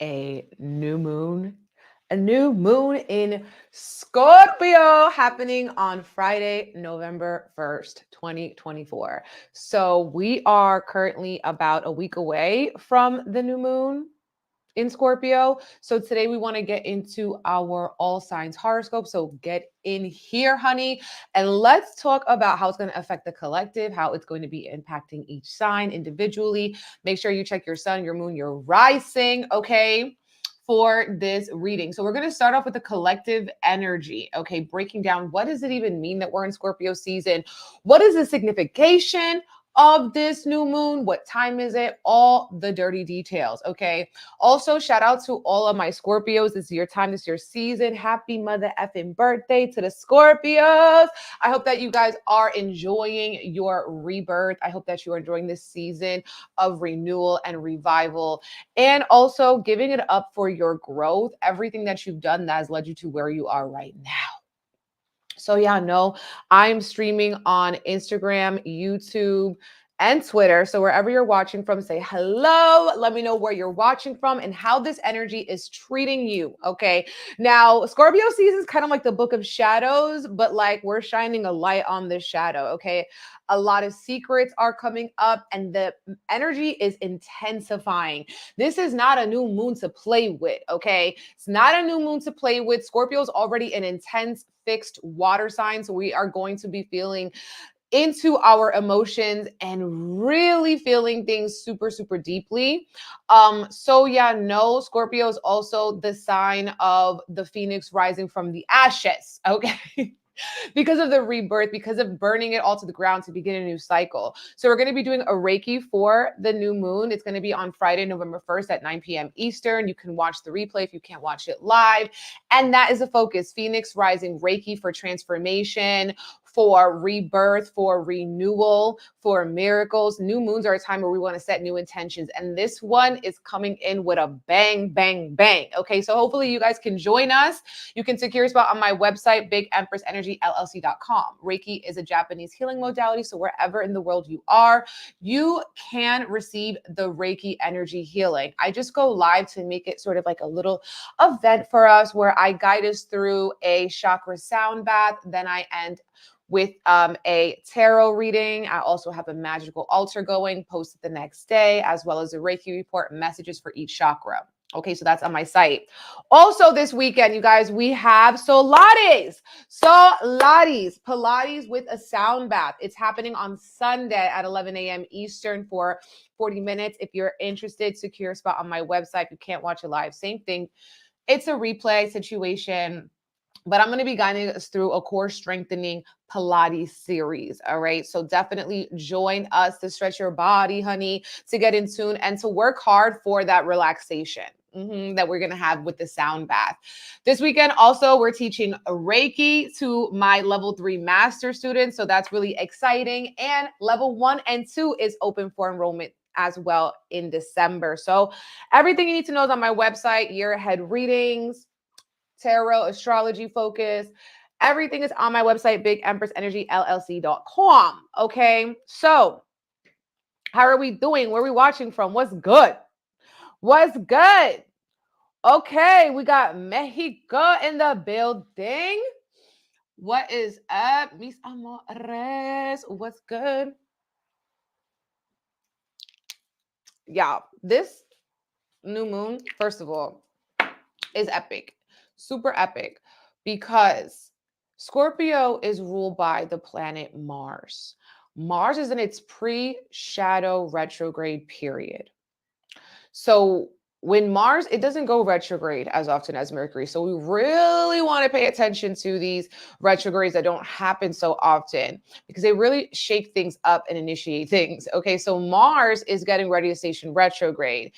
a new moon. A new moon in Scorpio happening on Friday, November 1st, 2024. So we are currently about a week away from the new moon in Scorpio. So today we want to get into our all signs horoscope. So get in here, honey, and let's talk about how it's going to affect the collective, how it's going to be impacting each sign individually. Make sure you check your sun, your moon, your rising, okay? For this reading. So we're going to start off with the collective energy, okay? Breaking down what does it even mean that we're in Scorpio season? What is the signification of this new moon? What time is it? All the dirty details, okay? Also, shout out to all of my Scorpios. This is your time, this is your season. Happy mother effing birthday to the Scorpios. I hope that you guys are enjoying your rebirth. I hope that you are enjoying this season of renewal and revival, and also giving it up for your growth, everything that you've done that has led you to where you are right now. So yeah, no, I'm streaming on Instagram, YouTube, and Twitter. So wherever you're watching from, say hello. Let me know where you're watching from and how this energy is treating you. Okay. Now, Scorpio season is kind of like the book of shadows, but like we're shining a light on this shadow. Okay. A lot of secrets are coming up and the energy is intensifying. This is not a new moon to play with. Okay. It's not a new moon to play with. Scorpio's already an intense fixed water sign. So we are going to be feeling into our emotions and really feeling things super, super deeply. So yeah, no, Scorpio is also the sign of the phoenix rising from the ashes. Okay. Because of the rebirth, because of burning it all to the ground to begin a new cycle. So we're going to be doing a Reiki for the new moon. It's going to be on Friday, November 1st at 9 p.m. Eastern. You can watch the replay if you can't watch it live. And that is the focus. Phoenix rising Reiki for transformation, for rebirth, for renewal, for miracles. New moons are a time where we want to set new intentions. And this one is coming in with a bang, bang, bang. Okay, so hopefully you guys can join us. You can secure a spot on my website, BigEmpressEnergyLLC.com. Reiki is a Japanese healing modality. So wherever in the world you are, you can receive the Reiki energy healing. I just go live to make it sort of like a little event for us where I guide us through a chakra sound bath. Then I end with a tarot reading. I also have a magical altar going, posted the next day, as well as a Reiki report and messages for each chakra. Okay, so that's on my site. Also this weekend, you guys, we have Pilates with a sound bath. It's happening on Sunday at 11 a.m. Eastern for 40 minutes. If you're interested, secure a spot on my website. If you can't watch it live, same thing. It's a replay situation. But I'm going to be guiding us through a core strengthening Pilates series. All right. So definitely join us to stretch your body, honey, to get in tune and to work hard for that relaxation that we're going to have with the sound bath. This weekend, also, we're teaching Reiki to my level 3 master students. So that's really exciting. And level 1 and 2 is open for enrollment as well in December. So everything you need to know is on my website, year ahead readings, tarot, astrology focus. Everything is on my website, BigEmpressEnergyLLC.com. Okay. So how are we doing? Where are we watching from? What's good? What's good? Okay. We got Mexico in the building. What is up, mis amores? What's good? Yeah, this new moon, first of all, is epic. Super epic, because Scorpio is ruled by the planet Mars. Mars is in its pre-shadow retrograde period. So when Mars, it doesn't go retrograde as often as Mercury. So we really want to pay attention to these retrogrades that don't happen so often, because they really shake things up and initiate things. Okay, so Mars is getting ready to station retrograde,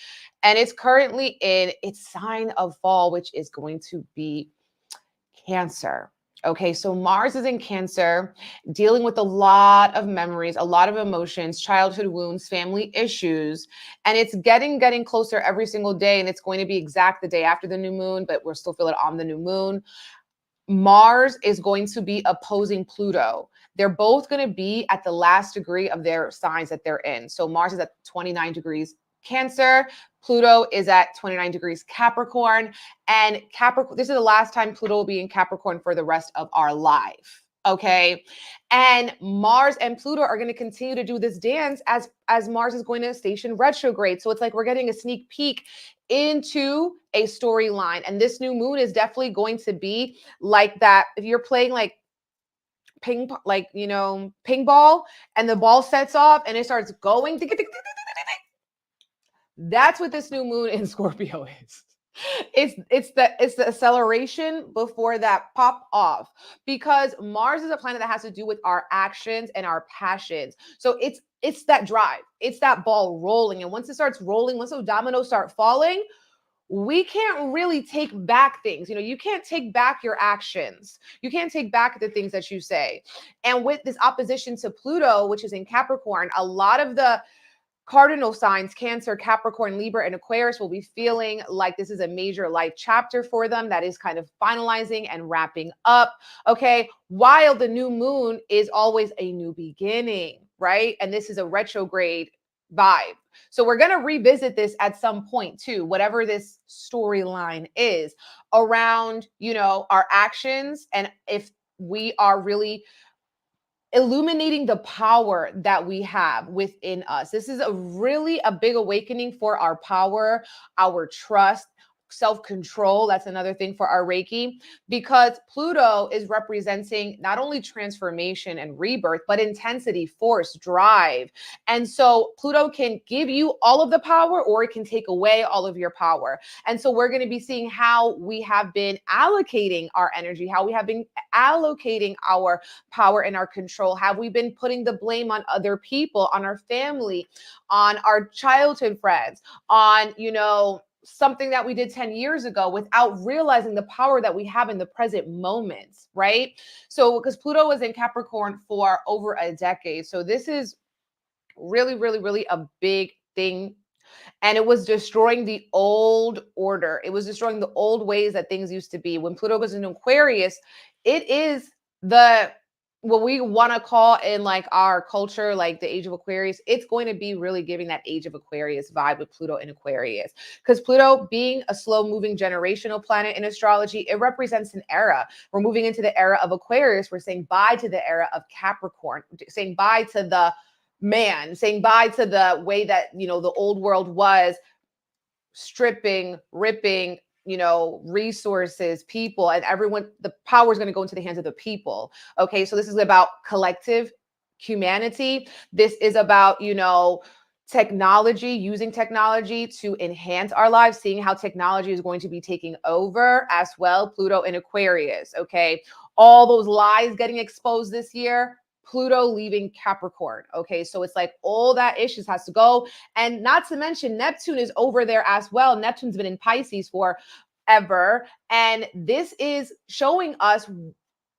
and it's currently in its sign of fall, which is going to be Cancer. Okay, so Mars is in Cancer, dealing with a lot of memories, a lot of emotions, childhood wounds, family issues, and it's getting closer every single day, and it's going to be exact the day after the new moon, but we're still feeling it on the new moon. Mars is going to be opposing Pluto. They're both going to be at the last degree of their signs that they're in. So Mars is at 29 degrees Cancer. Pluto is at 29 degrees Capricorn, and Capricorn, this is the last time Pluto will be in Capricorn for the rest of our life. Okay. And Mars and Pluto are going to continue to do this dance as Mars is going to station retrograde. So it's like we're getting a sneak peek into a storyline. And this new moon is definitely going to be like that. If you're playing like ping ball, and the ball sets off and it starts going, that's what this new moon in Scorpio is. It's the acceleration before that pop off, because Mars is a planet that has to do with our actions and our passions. So it's that drive, it's that ball rolling, and once it starts rolling, once those dominoes start falling, we can't really take back things. You can't take back your actions. You can't take back the things that you say. And with this opposition to Pluto, which is in Capricorn, a lot of the cardinal signs, Cancer, Capricorn, Libra, and Aquarius, will be feeling like this is a major life chapter for them that is kind of finalizing and wrapping up. Okay. While the new moon is always a new beginning, right? And this is a retrograde vibe. So we're going to revisit this at some point too, whatever this storyline is around, our actions, and if we are really illuminating the power that we have within us. This is really a big awakening for our power, our trust, self-control. That's another thing for our Reiki, because Pluto is representing not only transformation and rebirth, but intensity, force, drive. And so Pluto can give you all of the power, or it can take away all of your power. And so we're going to be seeing how we have been allocating our energy, how we have been allocating our power and our control. Have we been putting the blame on other people, on our family, on our childhood friends, on, something that we did 10 years ago, without realizing the power that we have in the present moments, right? So because Pluto was in Capricorn for over a decade. So this is really, really, really a big thing. And it was destroying the old order. It was destroying the old ways that things used to be. When Pluto goes into Aquarius, it is what we want to call in like our culture, like the age of Aquarius. It's going to be really giving that age of Aquarius vibe with Pluto in Aquarius, because Pluto, being a slow moving generational planet in astrology, it represents an era. We're moving into the era of Aquarius. We're saying bye to the era of Capricorn, saying bye to the man, saying bye to the way that, the old world was, stripping, ripping, resources, people, and everyone. The power is going to go into the hands of the people. Okay. So this is about collective humanity. This is about, technology, using technology to enhance our lives, seeing how technology is going to be taking over as well. Pluto in Aquarius. Okay. All those lies getting exposed this year, Pluto leaving Capricorn. Okay. So it's like all that issues has to go. And not to mention Neptune is over there as well. Neptune's been in Pisces forever. And this is showing us,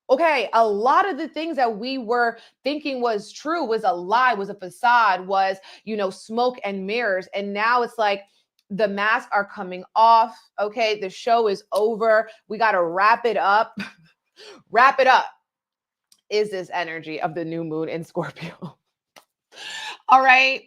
okay, a lot of the things that we were thinking was true was a lie, was a facade, was, smoke and mirrors. And now it's like the masks are coming off. Okay. The show is over. We got to wrap it up. Wrap it up is this energy of the new moon in Scorpio. All right.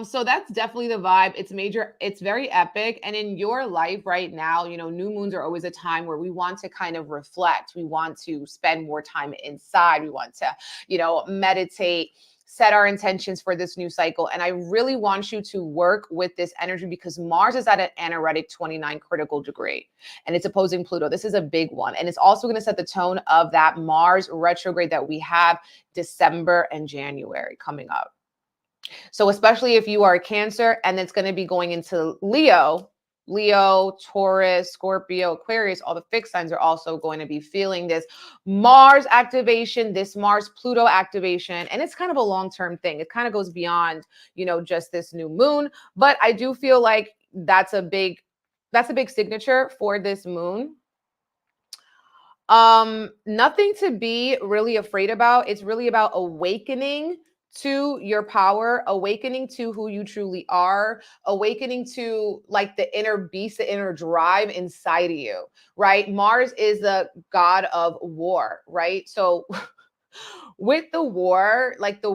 So that's definitely the vibe. It's major, it's very epic. And in your life right now, new moons are always a time where we want to kind of reflect. We want to spend more time inside. We want to, meditate, set our intentions for this new cycle. And I really want you to work with this energy, because Mars is at an anaretic 29 critical degree and it's opposing Pluto. This is a big one. And it's also going to set the tone of that Mars retrograde that we have December and January coming up. So especially if you are a Cancer, and it's going to be going into Leo, Taurus, Scorpio, Aquarius, all the fixed signs are also going to be feeling this Mars activation, this Mars Pluto activation. And it's kind of a long-term thing. It kind of goes beyond, just this new moon. But I do feel like that's a big signature for this moon. Nothing to be really afraid about. It's really about awakening to your power, awakening to who you truly are, awakening to like the inner beast, the inner drive inside of you, right? Mars is the god of war, right? So With the war, like the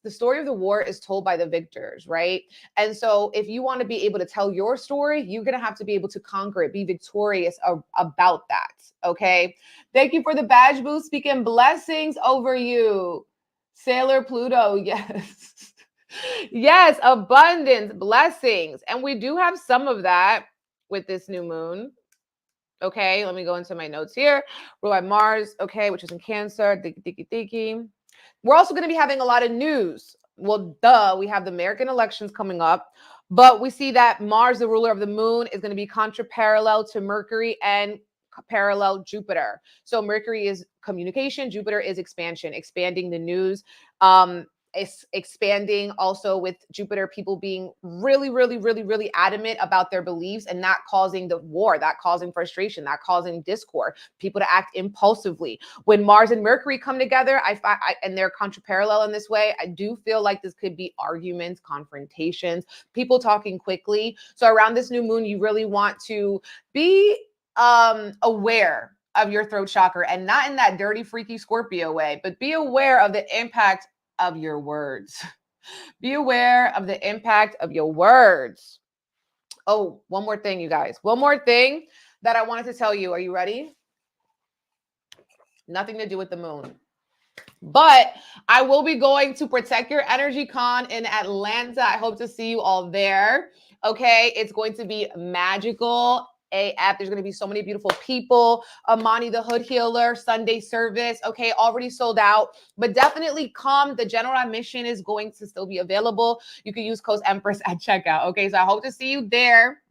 story of the war is told by the victors, right? And so if you want to be able to tell your story, you're going to have to be able to conquer it, be victorious about that. Okay. Thank you for the badge boost. Speaking blessings over you. Sailor Pluto. Yes. Yes. Abundance, blessings. And we do have some of that with this new moon. Okay, let me go into my notes here. Ruled by Mars, okay, which is in Cancer. Tiki. We're also going to be having a lot of news. Well, duh, we have the American elections coming up, but we see that Mars, the ruler of the moon, is going to be contra-parallel to Mercury and parallel Jupiter. So Mercury is communication, Jupiter is expansion, expanding the news. It's expanding also with Jupiter, people being really adamant about their beliefs and not causing the war, that causing frustration, that causing discord, people to act impulsively. When Mars and Mercury come together, and they're contra-parallel in this way, I do feel like this could be arguments, confrontations, people talking quickly. So around this new moon, you really want to be aware of your throat chakra, and not in that dirty, freaky Scorpio way, but be aware of the impact of your words. Be aware of the impact of your words. Oh, one more thing, you guys. One more thing that I wanted to tell you. Are you ready? Nothing to do with the moon. But I will be going to Protect Your Energy Con in Atlanta. I hope to see you all there. Okay, it's going to be magical AF. There's going to be so many beautiful people. Amani the Hood Healer, Sunday service. Okay, already sold out, but definitely come. The general admission is going to still be available. You can use code Empress at checkout. Okay, so I hope to see you there.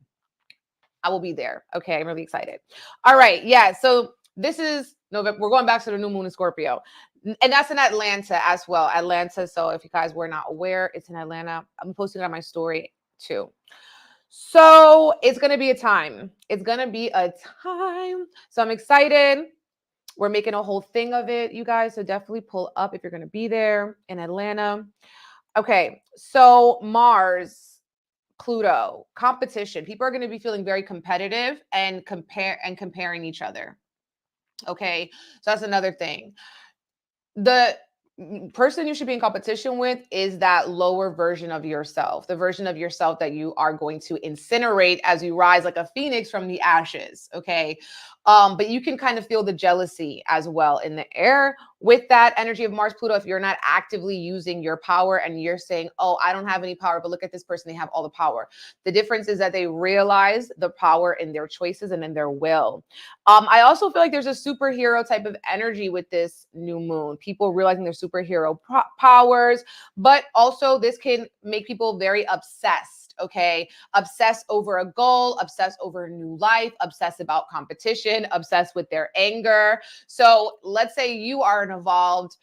I will be there. Okay, I'm really excited. All right, yeah. So this is November. We're going back to the new moon in Scorpio, and that's in Atlanta as well. Atlanta. So if you guys were not aware, it's in Atlanta. I'm posting it on my story too. So it's going to be a time. It's going to be a time. So I'm excited. We're making a whole thing of it, you guys. So definitely pull up if you're going to be there in Atlanta. Okay. So Mars, Pluto, competition. People are going to be feeling very competitive and comparing each other. Okay. So that's another thing. The person you should be in competition with is that lower version of yourself, the version of yourself that you are going to incinerate as you rise like a phoenix from the ashes. Okay. But you can kind of feel the jealousy as well in the air with that energy of Mars, Pluto. If you're not actively using your power and you're saying, oh, I don't have any power, but look at this person, they have all the power. The difference is that they realize the power in their choices and in their will. I also feel like there's a superhero type of energy with this new moon, people realizing their superhero powers, but also this can make people very obsessed. Okay. Obsess over a goal, obsess over a new life, obsess about competition, obsess with their anger. So let's say you are an evolved,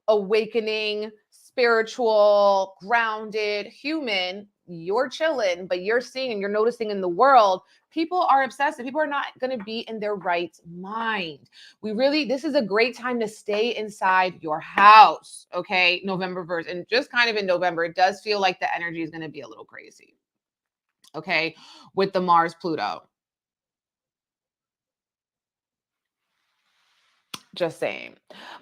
awakening, spiritual, grounded human. You're chilling, but you're seeing and you're noticing in the world, people are obsessive. People are not going to be in their right mind. This is a great time to stay inside your house. Okay. November 1st. And just kind of in November, it does feel like the energy is going to be a little crazy. Okay, with the Mars Pluto. Just saying.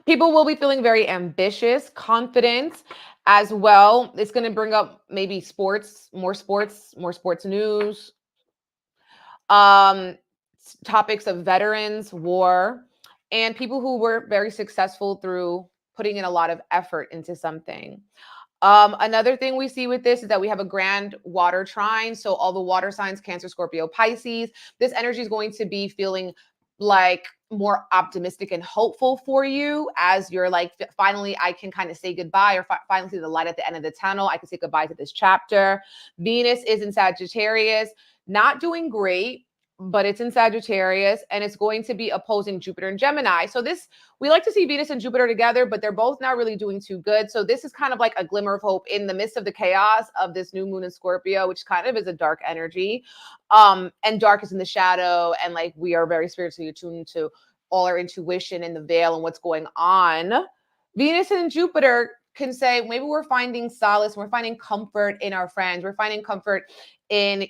People will be feeling very ambitious, confident as well. It's going to bring up maybe more sports news. Topics of veterans, war, and people who were very successful through putting in a lot of effort into something. Another thing we see with this is that we have a grand water trine. So all the water signs, Cancer, Scorpio, Pisces, this energy is going to be feeling like more optimistic and hopeful for you as you're like, finally, I can kind of say goodbye, or finally see the light at the end of the tunnel. I can say goodbye to this chapter. Venus is in Sagittarius, not doing great, but it's in Sagittarius, and it's going to be opposing Jupiter and Gemini. So we like to see Venus and Jupiter together, but they're both not really doing too good. So this is kind of like a glimmer of hope in the midst of the chaos of this new moon in Scorpio, which kind of is a dark energy. And dark is in the shadow, and like we are very spiritually attuned to all our intuition and the veil and what's going on. Venus and Jupiter can say, maybe we're finding solace, we're finding comfort in our friends, we're finding comfort in,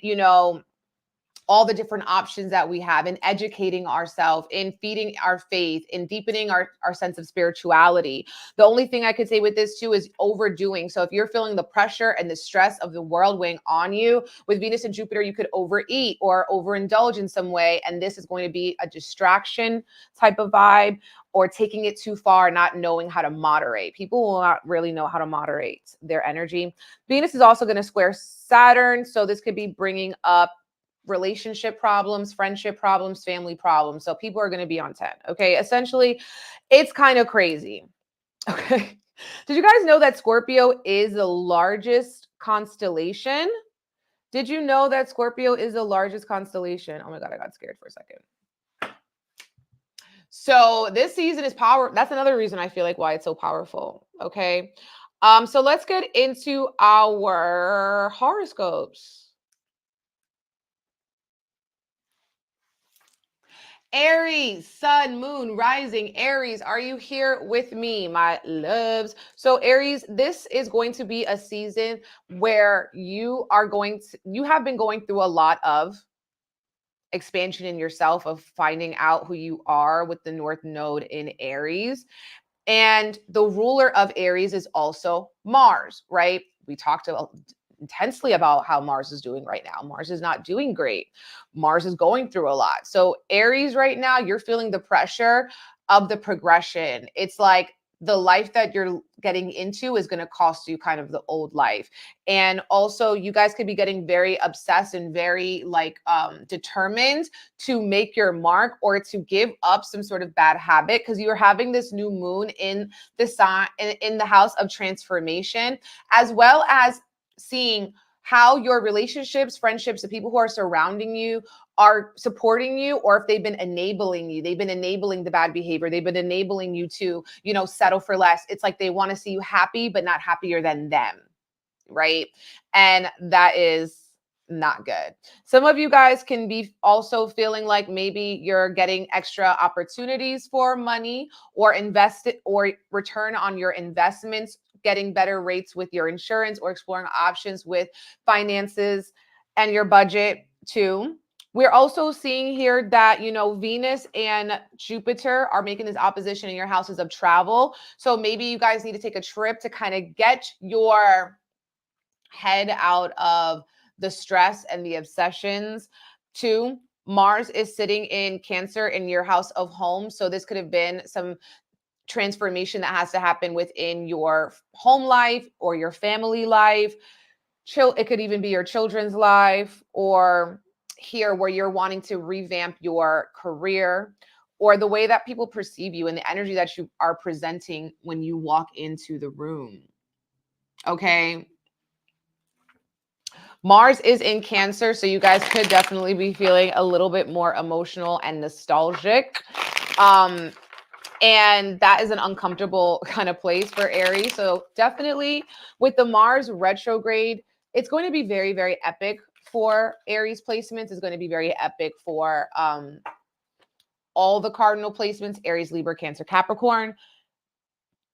all the different options that we have, in educating ourselves, in feeding our faith, in deepening our sense of spirituality. The only thing I could say with this too is overdoing. So if you're feeling the pressure and the stress of the world weighing on you, with Venus and Jupiter, you could overeat or overindulge in some way. And this is going to be a distraction type of vibe, or taking it too far, not knowing how to moderate. People will not really know how to moderate their energy. Venus is also going to square Saturn. So this could be bringing up relationship problems, friendship problems, family problems. So people are going to be on 10. Okay. Essentially, it's kind of crazy. Okay. Did you guys know that Scorpio is the largest constellation? Did you know that Scorpio is the largest constellation? Oh my God, I got scared for a second. So this season is power. That's another reason I feel like why it's so powerful. Okay. So let's get into our horoscopes. Aries, sun, moon, rising. Aries, are you here with me, my loves? So Aries, this is going to be a season where you have been going through a lot of expansion in yourself, of finding out who you are with the North Node in Aries. And the ruler of Aries is also Mars, right? We talked intensely about how Mars is doing right now. Mars is not doing great. Mars is going through a lot. So Aries right now, you're feeling the pressure of the progression. It's like the life that you're getting into is going to cost you kind of the old life. And also you guys could be getting very obsessed and very determined to make your mark, or to give up some sort of bad habit, because you're having this new moon in the sign in the house of transformation, as well as seeing how your relationships, friendships, the people who are surrounding you are supporting you, or if they've been enabling you. They've been enabling the bad behavior. They've been enabling you to, settle for less. It's like they want to see you happy, but not happier than them, right? And that is not good. Some of you guys can be also feeling like maybe you're getting extra opportunities for money, or invest it, or return on your investments, getting better rates with your insurance, or exploring options with finances and your budget too. We're also seeing here that, Venus and Jupiter are making this opposition in your houses of travel. So maybe you guys need to take a trip to kind of get your head out of the stress and the obsessions. Two, Mars is sitting in Cancer in your house of home. So this could have been some transformation that has to happen within your home life or your family life. It could even be your children's life, or here where you're wanting to revamp your career, or the way that people perceive you and the energy that you are presenting when you walk into the room. Okay. Mars is in Cancer, so you guys could definitely be feeling a little bit more emotional and nostalgic. And that is an uncomfortable kind of place for Aries. So definitely with the Mars retrograde, it's going to be very, very epic for Aries placements. It's going to be very epic for all the cardinal placements: Aries, Libra, Cancer, Capricorn.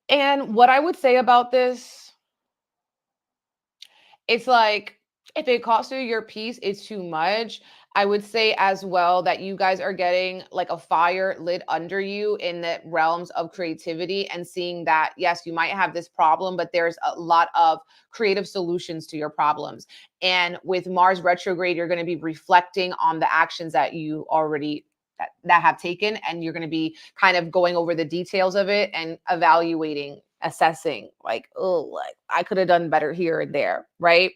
And what I would say about this, it's like, if it costs you your peace, it's too much. I would say as well that you guys are getting like a fire lit under you in the realms of creativity, and seeing that, yes, you might have this problem, but there's a lot of creative solutions to your problems. And with Mars retrograde, you're going to be reflecting on the actions that you already that have taken, and you're going to be kind of going over the details of it and evaluating, assessing, like, oh, like I could have done better here and there, right?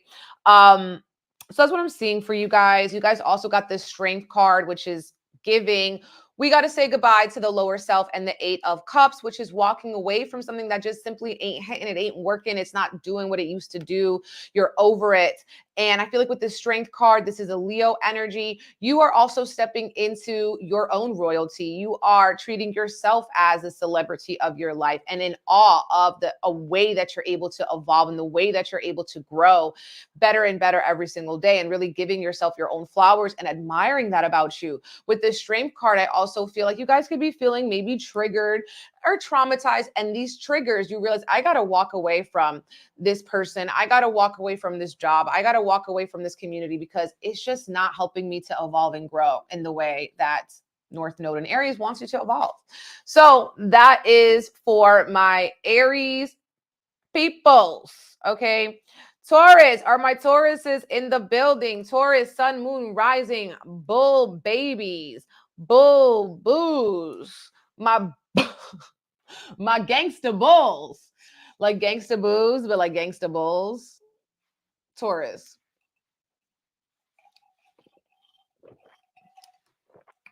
So that's what I'm seeing for you guys. You guys also got this strength card, which is giving. We got to say goodbye to the lower self and the 8 of Cups, which is walking away from something that just simply ain't hitting, it ain't working. It's not doing what it used to do. You're over it. And I feel like with this strength card, this is a Leo energy. You are also stepping into your own royalty. You are treating yourself as a celebrity of your life, and in awe of a way that you're able to evolve, and the way that you're able to grow better and better every single day, and really giving yourself your own flowers and admiring that about you. With this strength card, I also feel like you guys could be feeling maybe triggered are traumatized, and these triggers, you realize, I got to walk away from this person. I got to walk away from this job. I got to walk away from this community because it's just not helping me to evolve and grow in the way that North Node in Aries wants you to evolve. So that is for my Aries peoples. Okay. Taurus, are my Tauruses in the building? Taurus, sun, moon, rising, bull babies, bull boos, my my gangsta bulls, like gangsta boos, but like gangsta bulls. Taurus.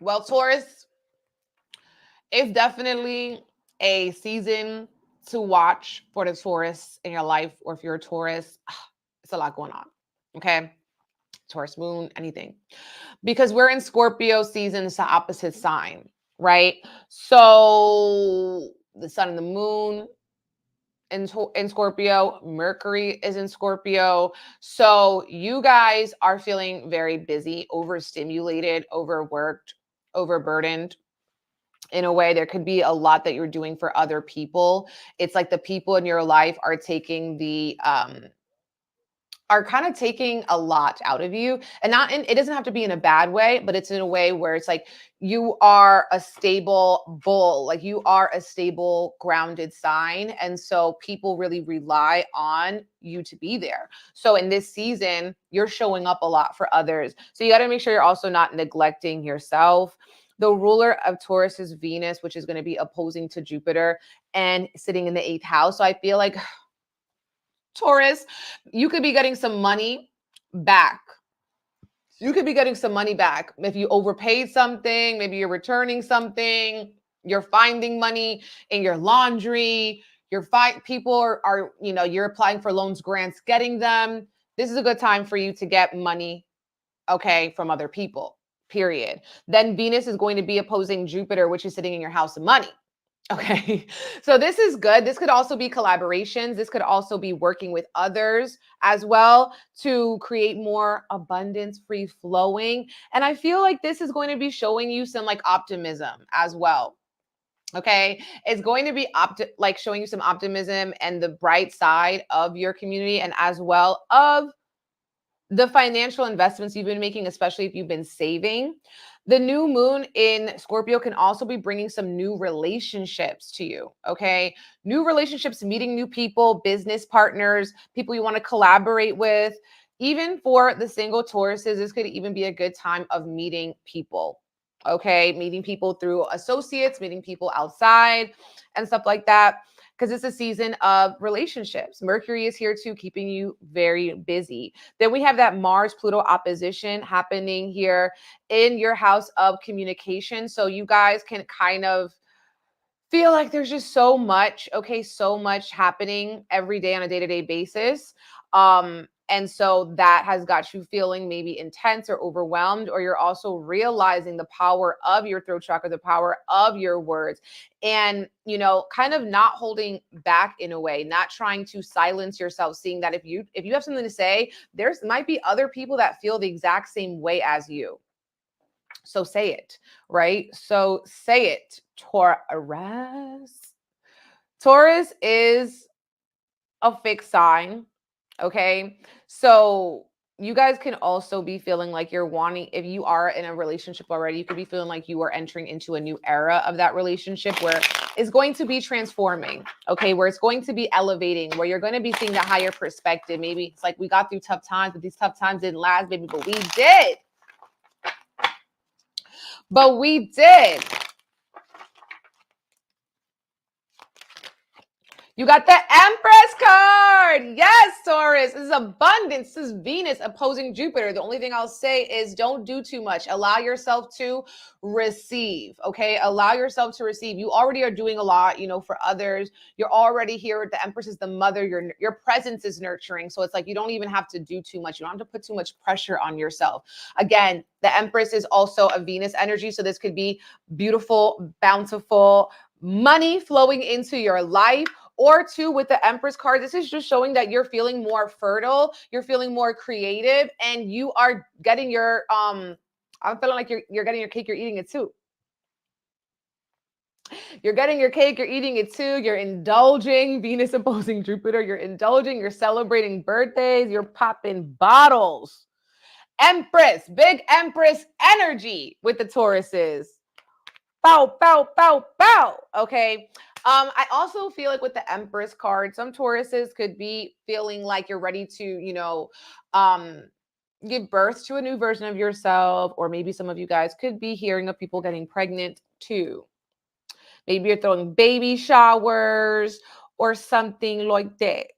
Well, Taurus, it's definitely a season to watch for the Taurus in your life, or if you're a Taurus, it's a lot going on. Okay. Taurus moon, anything. Because we're in Scorpio season, it's the opposite sign, right? So the sun and the moon in Scorpio, Mercury is in Scorpio. So you guys are feeling very busy, overstimulated, overworked, overburdened. In a way, there could be a lot that you're doing for other people. It's like the people in your life are taking are kind of taking a lot out of you, and it doesn't have to be in a bad way, but it's in a way where it's like you are a stable bull, like you are a stable grounded sign, and so people really rely on you to be there. So in this season, you're showing up a lot for others, so you got to make sure you're also not neglecting yourself. The ruler of Taurus is Venus, which is going to be opposing to Jupiter and sitting in the 8th house. So I feel like Taurus, you could be getting some money back. You could be getting some money back. If you overpaid something, maybe you're returning something, you're finding money in your laundry, people are, you're applying for loans, grants, getting them. This is a good time for you to get money, okay, from other people, period. Then Venus is going to be opposing Jupiter, which is sitting in your house of money. Okay, so this is good. This could also be collaborations. This could also be working with others as well to create more abundance, free flowing. And I feel like this is going to be showing you some like optimism as well. Okay, it's going to be like showing you some optimism and the bright side of your community, and as well of the financial investments you've been making, especially if you've been saving. The new moon in Scorpio can also be bringing some new relationships to you, okay? New relationships, meeting new people, business partners, people you want to collaborate with. Even for the single Tauruses, this could even be a good time of meeting people, okay? Meeting people through associates, meeting people outside and stuff like that, because it's a season of relationships. Mercury is here too, keeping you very busy. Then we have that Mars-Pluto opposition happening here in your house of communication. So you guys can kind of feel like there's just so much, okay, so much happening every day on a day-to-day basis. And so that has got you feeling maybe intense or overwhelmed, or you're also realizing the power of your throat chakra, the power of your words, and, kind of not holding back in a way, not trying to silence yourself, seeing that if you have something to say, there's might be other people that feel the exact same way as you. So say it, right? So say it, Taurus. Taurus is a fixed sign. Okay. So you guys can also be feeling like you're wanting, if you are in a relationship already, you could be feeling like you are entering into a new era of that relationship where it's going to be transforming. Okay. Where it's going to be elevating, where you're going to be seeing the higher perspective. Maybe it's like we got through tough times, but these tough times didn't last, baby, but we did. But we did. You got the Empress card. Yes, Taurus. This is abundance. This is Venus opposing Jupiter. The only thing I'll say is don't do too much. Allow yourself to receive, okay? Allow yourself to receive. You already are doing a lot, for others. You're already here. The Empress is the mother. Your presence is nurturing. So it's like you don't even have to do too much. You don't have to put too much pressure on yourself. Again, the Empress is also a Venus energy. So this could be beautiful, bountiful money flowing into your life. Or two, with the Empress card, this is just showing that you're feeling more fertile, you're feeling more creative, and you are getting your, I'm feeling like you're getting your cake, you're eating it too. You're getting your cake, you're eating it too, you're indulging, Venus opposing Jupiter, you're indulging, you're celebrating birthdays, you're popping bottles. Empress, big Empress energy with the Tauruses. Bow, bow, bow, bow. Okay. I also feel like with the Empress card, some Tauruses could be feeling like you're ready to, give birth to a new version of yourself, or maybe some of you guys could be hearing of people getting pregnant too. Maybe you're throwing baby showers or something like that.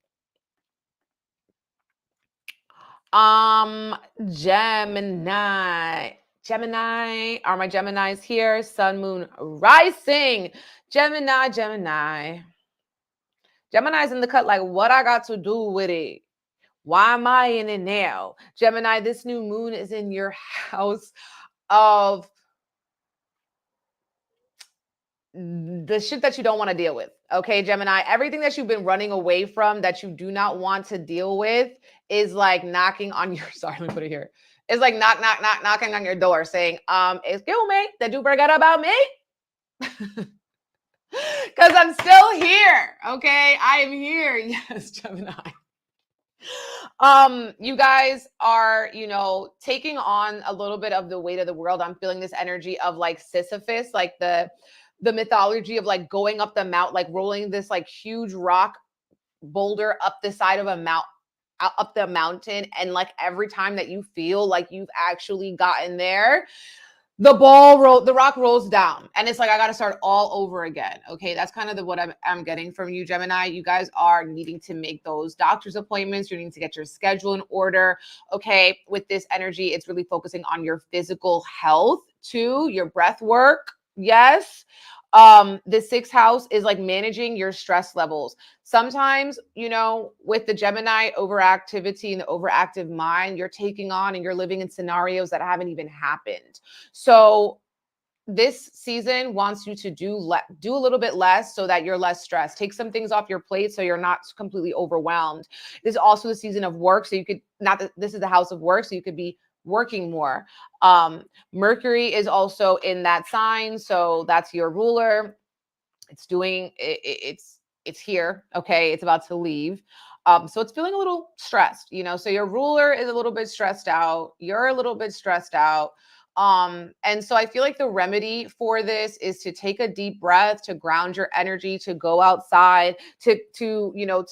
Gemini. Gemini. Are my Geminis here? Sun, moon, rising. Gemini, Gemini. Gemini's in the cut like, what I got to do with it? Why am I in it now? Gemini, this new moon is in your house of the shit that you don't want to deal with. Okay, Gemini, everything that you've been running away from that you do not want to deal with is like knocking on your, sorry, let me put it here. It's like knocking on your door saying, excuse me, did you forget about me? Because I'm still here. Okay, I am here. Yes, Gemini. You guys are, taking on a little bit of the weight of the world. I'm feeling this energy of like Sisyphus, like the mythology of like going up the mountain, like rolling this like huge rock boulder up the side of a mountain, up the mountain, and like every time that you feel like you've actually gotten there, the rock rolls down, and it's like I got to start all over again. Okay, that's kind of what I'm getting from you, Gemini. You guys are needing to make those doctor's appointments. You're needing to get your schedule in order. Okay, with this energy, it's really focusing on your physical health too, your breath work. Yes. The sixth house is like managing your stress levels. Sometimes, with the Gemini overactivity and the overactive mind, you're taking on and you're living in scenarios that haven't even happened. So this season wants you to do a little bit less so that you're less stressed. Take some things off your plate so you're not completely overwhelmed. This is also the season of work. So you could, not that this is the house of work, so you could be working more. Mercury is also in that sign, so that's your ruler. It's doing it's here. Okay, it's about to leave. So it's feeling a little stressed, so your ruler is a little bit stressed out, you're a little bit stressed out. And so I feel like the remedy for this is to take a deep breath, to ground your energy, to go outside, to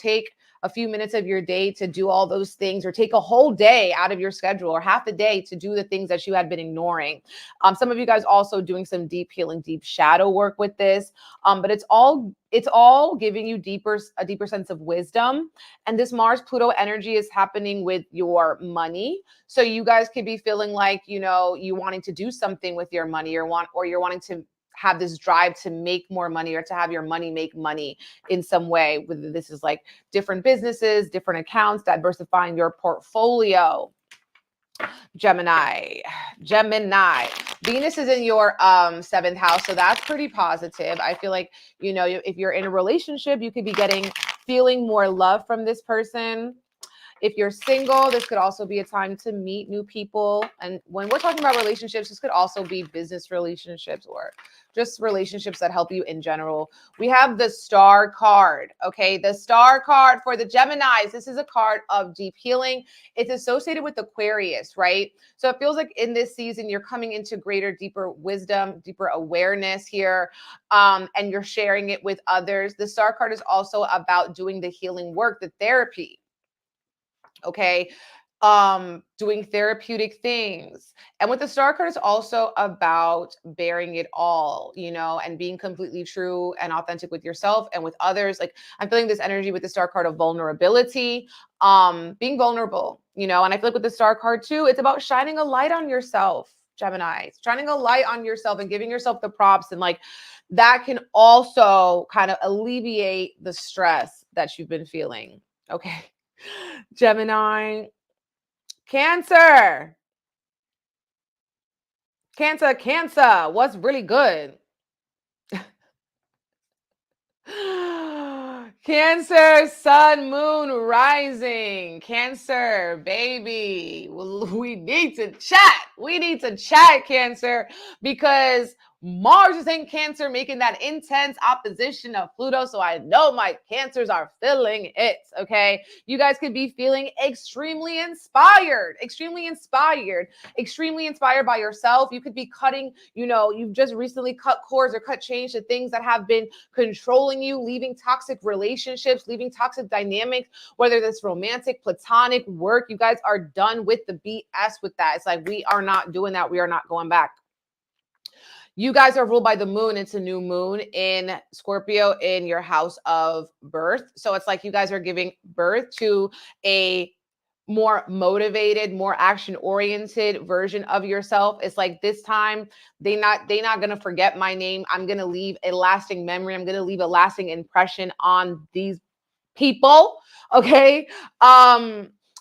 take a few minutes of your day to do all those things, or take a whole day out of your schedule or half the day to do the things that you had been ignoring. Some of you guys also doing some deep healing, deep shadow work with this. But it's all giving you a deeper sense of wisdom. And this Mars Pluto energy is happening with your money. So you guys could be feeling like, you wanting to do something with your money, or you're wanting to have this drive to make more money, or to have your money make money in some way, whether this is like different businesses, different accounts, diversifying your portfolio. Gemini. Venus is in your seventh house, so that's pretty positive. I feel like, if you're in a relationship, you could be feeling more love from this person. If you're single, this could also be a time to meet new people. And when we're talking about relationships, this could also be business relationships or just relationships that help you in general. We have the Star card. Okay, the Star card for the Geminis. This is a card of deep healing. It's associated with Aquarius, right? So it feels like in this season, you're coming into deeper wisdom, deeper awareness here, and you're sharing it with others. The Star card is also about doing the healing work, the therapy. Okay. Doing therapeutic things. And with the Star card is also about bearing it all, and being completely true and authentic with yourself and with others. Like, I'm feeling this energy with the Star card of vulnerability, being vulnerable, and I feel like with the Star card too, it's about shining a light on yourself, Gemini, shining a light on yourself and giving yourself the props. And like, that can also kind of alleviate the stress that you've been feeling. Okay. Gemini. Cancer. What's really good? Cancer, sun, moon, rising. Cancer, baby. We need to chat. We need to chat, Cancer, because Mars is in Cancer, making that intense opposition of Pluto. So I know my Cancers are feeling it, okay? You guys could be feeling extremely inspired by yourself. You could be cutting, you've just recently cut cords or cut chains to things that have been controlling you, leaving toxic relationships, leaving toxic dynamics, whether that's romantic, platonic, work. You guys are done with the BS with that. It's like, we are not doing that. We are not going back. You guys are ruled by the moon. It's a new moon in Scorpio in your house of birth. So it's like you guys are giving birth to a more motivated, more action-oriented version of yourself. It's like this time they not gonna forget my name. I'm gonna leave a lasting memory. I'm gonna leave a lasting impression on these people. Okay.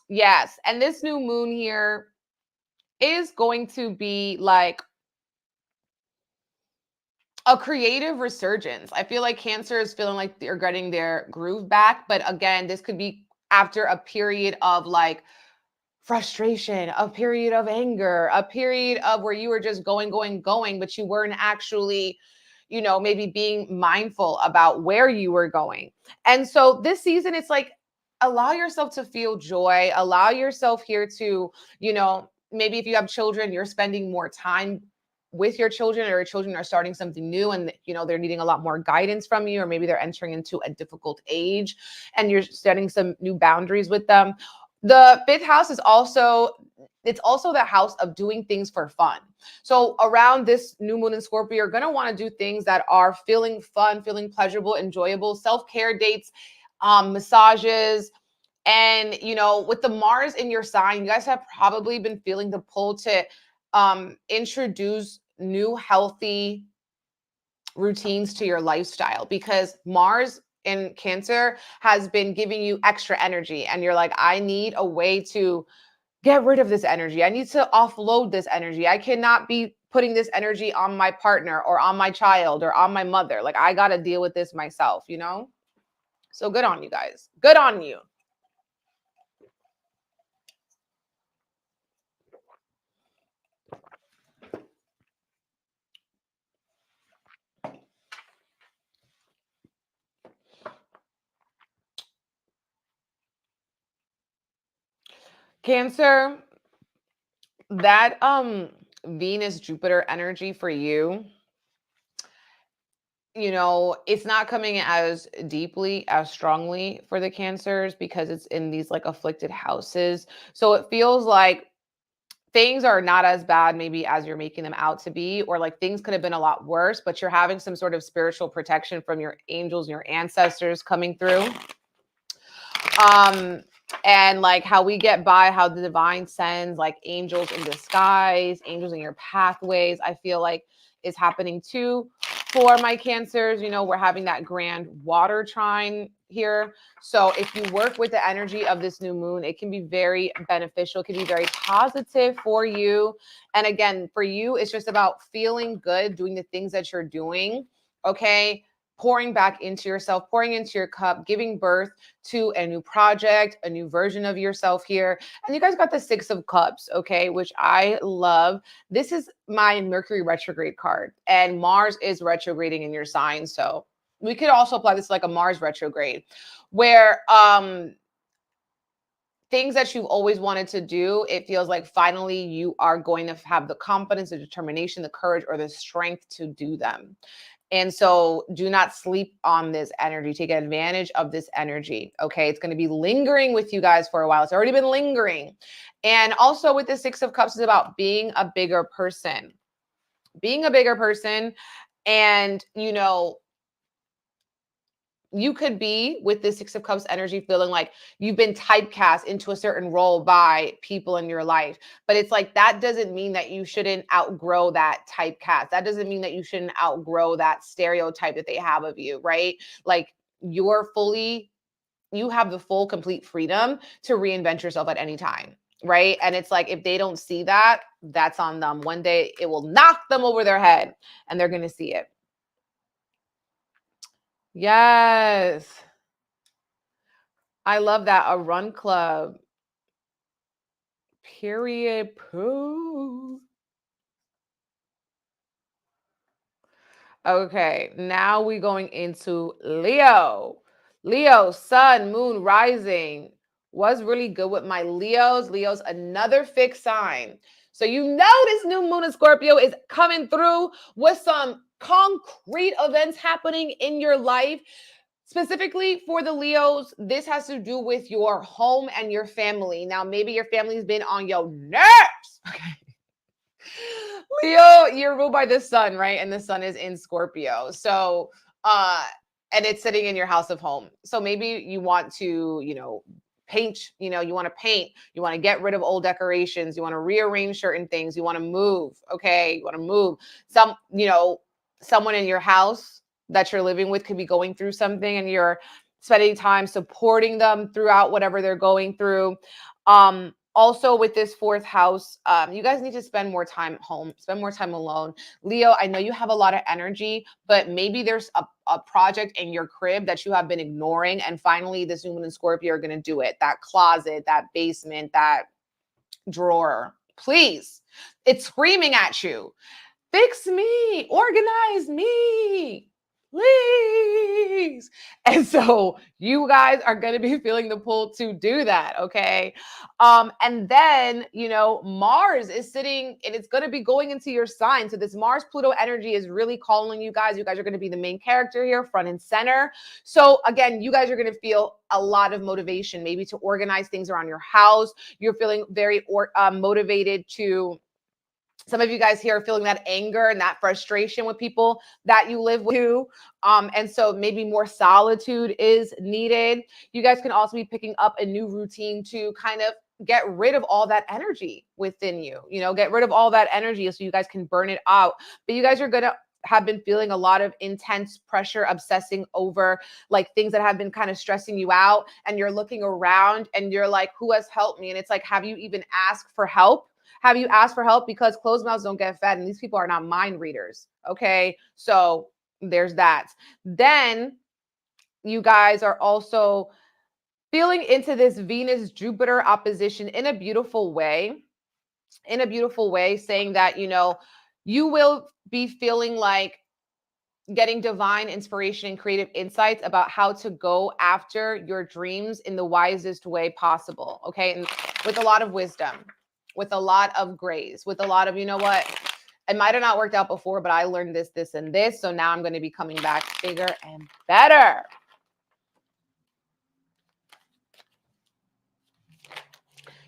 Yes. And this new moon here is going to be like a creative resurgence. I feel like Cancer is feeling like they're getting their groove back. But again, this could be after a period of like frustration, a period of anger, a period of where you were just going, but you weren't actually, maybe being mindful about where you were going. And so this season, it's like, allow yourself to feel joy, allow yourself here to, maybe if you have children, you're spending more time with your children, or your children are starting something new and they're needing a lot more guidance from you, or maybe they're entering into a difficult age and you're setting some new boundaries with them. The fifth house is also the house of doing things for fun. So around this new moon in Scorpio, you're going to want to do things that are feeling fun, feeling pleasurable, enjoyable, self-care dates, massages. And, with the Mars in your sign, you guys have probably been feeling the pull to introduce new healthy routines to your lifestyle, because Mars in Cancer has been giving you extra energy. And you're like, I need a way to get rid of this energy. I need to offload this energy. I cannot be putting this energy on my partner or on my child or on my mother. Like, I got to deal with this myself, So good on you guys. Good on you. Cancer, that Venus Jupiter energy for you, it's not coming as deeply, as strongly for the Cancers, because it's in these like afflicted houses. So it feels like things are not as bad maybe as you're making them out to be, or like things could have been a lot worse, but you're having some sort of spiritual protection from your angels and your ancestors coming through. And like how we get by, how the divine sends like angels in disguise, angels in your pathways, I feel like is happening too for my Cancers. We're having that grand water trine here. So if you work with the energy of this new moon, it can be very beneficial. It can be very positive for you. And again, for you, it's just about feeling good, doing the things that you're doing. Okay. Pouring back into yourself, pouring into your cup, giving birth to a new project, a new version of yourself here. And you guys got the Six of Cups, okay, which I love. This is my Mercury retrograde card, and Mars is retrograding in your sign. So we could also apply this like a Mars retrograde, where things that you've always wanted to do, it feels like finally you are going to have the confidence, the determination, the courage, or the strength to do them. And so do not sleep on this energy. Take advantage of this energy. Okay. It's going to be lingering with you guys for a while. It's already been lingering. And also with the Six of Cups is about being a bigger person. Being a bigger person. And, you could be with the Six of Cups energy feeling like you've been typecast into a certain role by people in your life. But it's like, that doesn't mean that you shouldn't outgrow that typecast. That doesn't mean that you shouldn't outgrow that stereotype that they have of you, right? Like, you have the full, complete freedom to reinvent yourself at any time, right? And it's like, if they don't see that, that's on them. One day it will knock them over their head and they're going to see it. Yes. I love that. A run club. Period. Poo. Okay, now we're going into Leo. Leo, sun, moon, rising. Was really good with my Leos. Leo's another fixed sign. So you know this new moon in Scorpio is coming through with some concrete events happening in your life. Specifically for the Leos, this has to do with your home and your family. Now, maybe your family's been on your nerves. Okay. Leo, you're ruled by the sun, right? And the sun is in Scorpio. So, and it's sitting in your house of home. So maybe you want to, paint, you want to paint, you want to get rid of old decorations, you want to rearrange certain things, you want to move, okay? You want to move. Someone in your house that you're living with could be going through something and you're spending time supporting them throughout whatever they're going through. Also with this fourth house, you guys need to spend more time home, spend more time alone. Leo, I know you have a lot of energy, but maybe there's a project in your crib that you have been ignoring. And finally, this new moon in Scorpio are going to do it. That closet, that basement, that drawer, please. It's screaming at you. Fix me, organize me, please. And so you guys are going to be feeling the pull to do that, okay? And then, Mars is sitting and it's going to be going into your sign. So this Mars-Pluto energy is really calling you guys. You guys are going to be the main character here, front and center. So again, you guys are going to feel a lot of motivation, maybe to organize things around your house. You're feeling very motivated to. Some of you guys here are feeling that anger and that frustration with people that you live with. And so maybe more solitude is needed. You guys can also be picking up a new routine to kind of get rid of all that energy within you, get rid of all that energy so you guys can burn it out. But you guys are going to have been feeling a lot of intense pressure, obsessing over like things that have been kind of stressing you out. And you're looking around and you're like, who has helped me? And it's like, have you even asked for help? Have you asked for help? Because closed mouths don't get fed, and these people are not mind readers. Okay, so there's that. Then you guys are also feeling into this Venus-Jupiter opposition in a beautiful way. Saying that, you will be feeling like getting divine inspiration and creative insights about how to go after your dreams in the wisest way possible. Okay, and with a lot of wisdom, with a lot of grace, with a lot of, it might have not worked out before, but I learned this, this, and this. So now I'm going to be coming back bigger and better.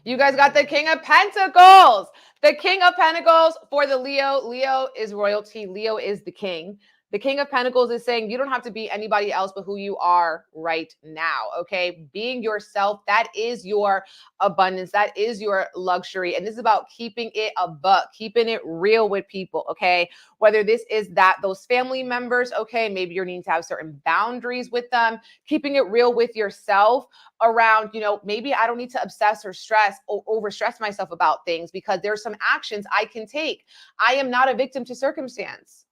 You guys got the King of Pentacles. The King of Pentacles for the Leo. Leo is royalty. Leo is the king. The King of Pentacles is saying you don't have to be anybody else but who you are right now, okay? Being yourself, that is your abundance. That is your luxury. And this is about keeping it a buck, keeping it real with people, okay? Whether this is those family members, okay, maybe you're needing to have certain boundaries with them, keeping it real with yourself around, maybe I don't need to obsess or stress or overstress myself about things because there's some actions I can take. I am not a victim to circumstance.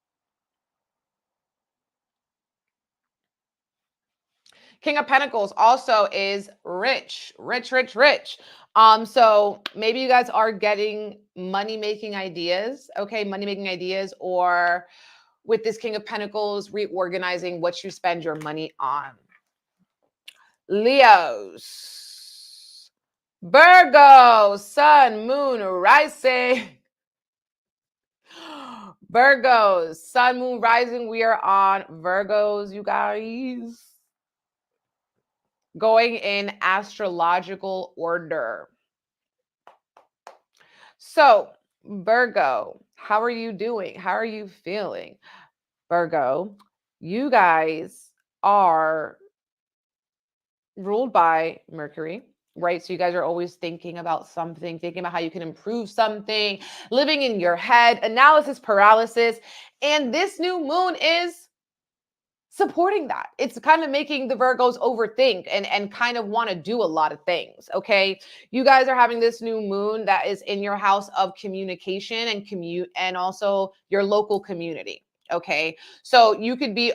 King of Pentacles also is rich. So maybe you guys are getting money-making ideas, okay? Money-making ideas, or with this King of Pentacles, reorganizing what you spend your money on. Leos. Virgo, sun, moon, rising. Virgos, sun, moon, rising. We are on Virgos, you guys. Going in astrological order. So, Virgo, how are you doing? How are you feeling? Virgo, you guys are ruled by Mercury, right? So you guys are always thinking about something, thinking about how you can improve something, living in your head, analysis paralysis. And this new moon is supporting that. It's kind of making the Virgos overthink and kind of want to do a lot of things, okay? You guys are having this new moon that is in your house of communication and also your local community, okay? So you could be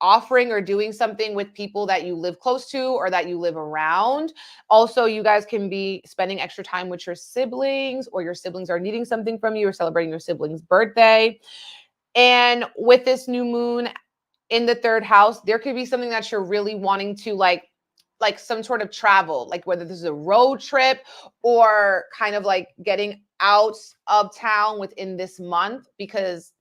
offering or doing something with people that you live close to or that you live around. Also, you guys can be spending extra time with your siblings, or your siblings are needing something from you, or celebrating your sibling's birthday. And with this new moon in the third house, there could be something that you're really wanting to like some sort of travel, like whether this is a road trip or kind of like getting out of town within this month, because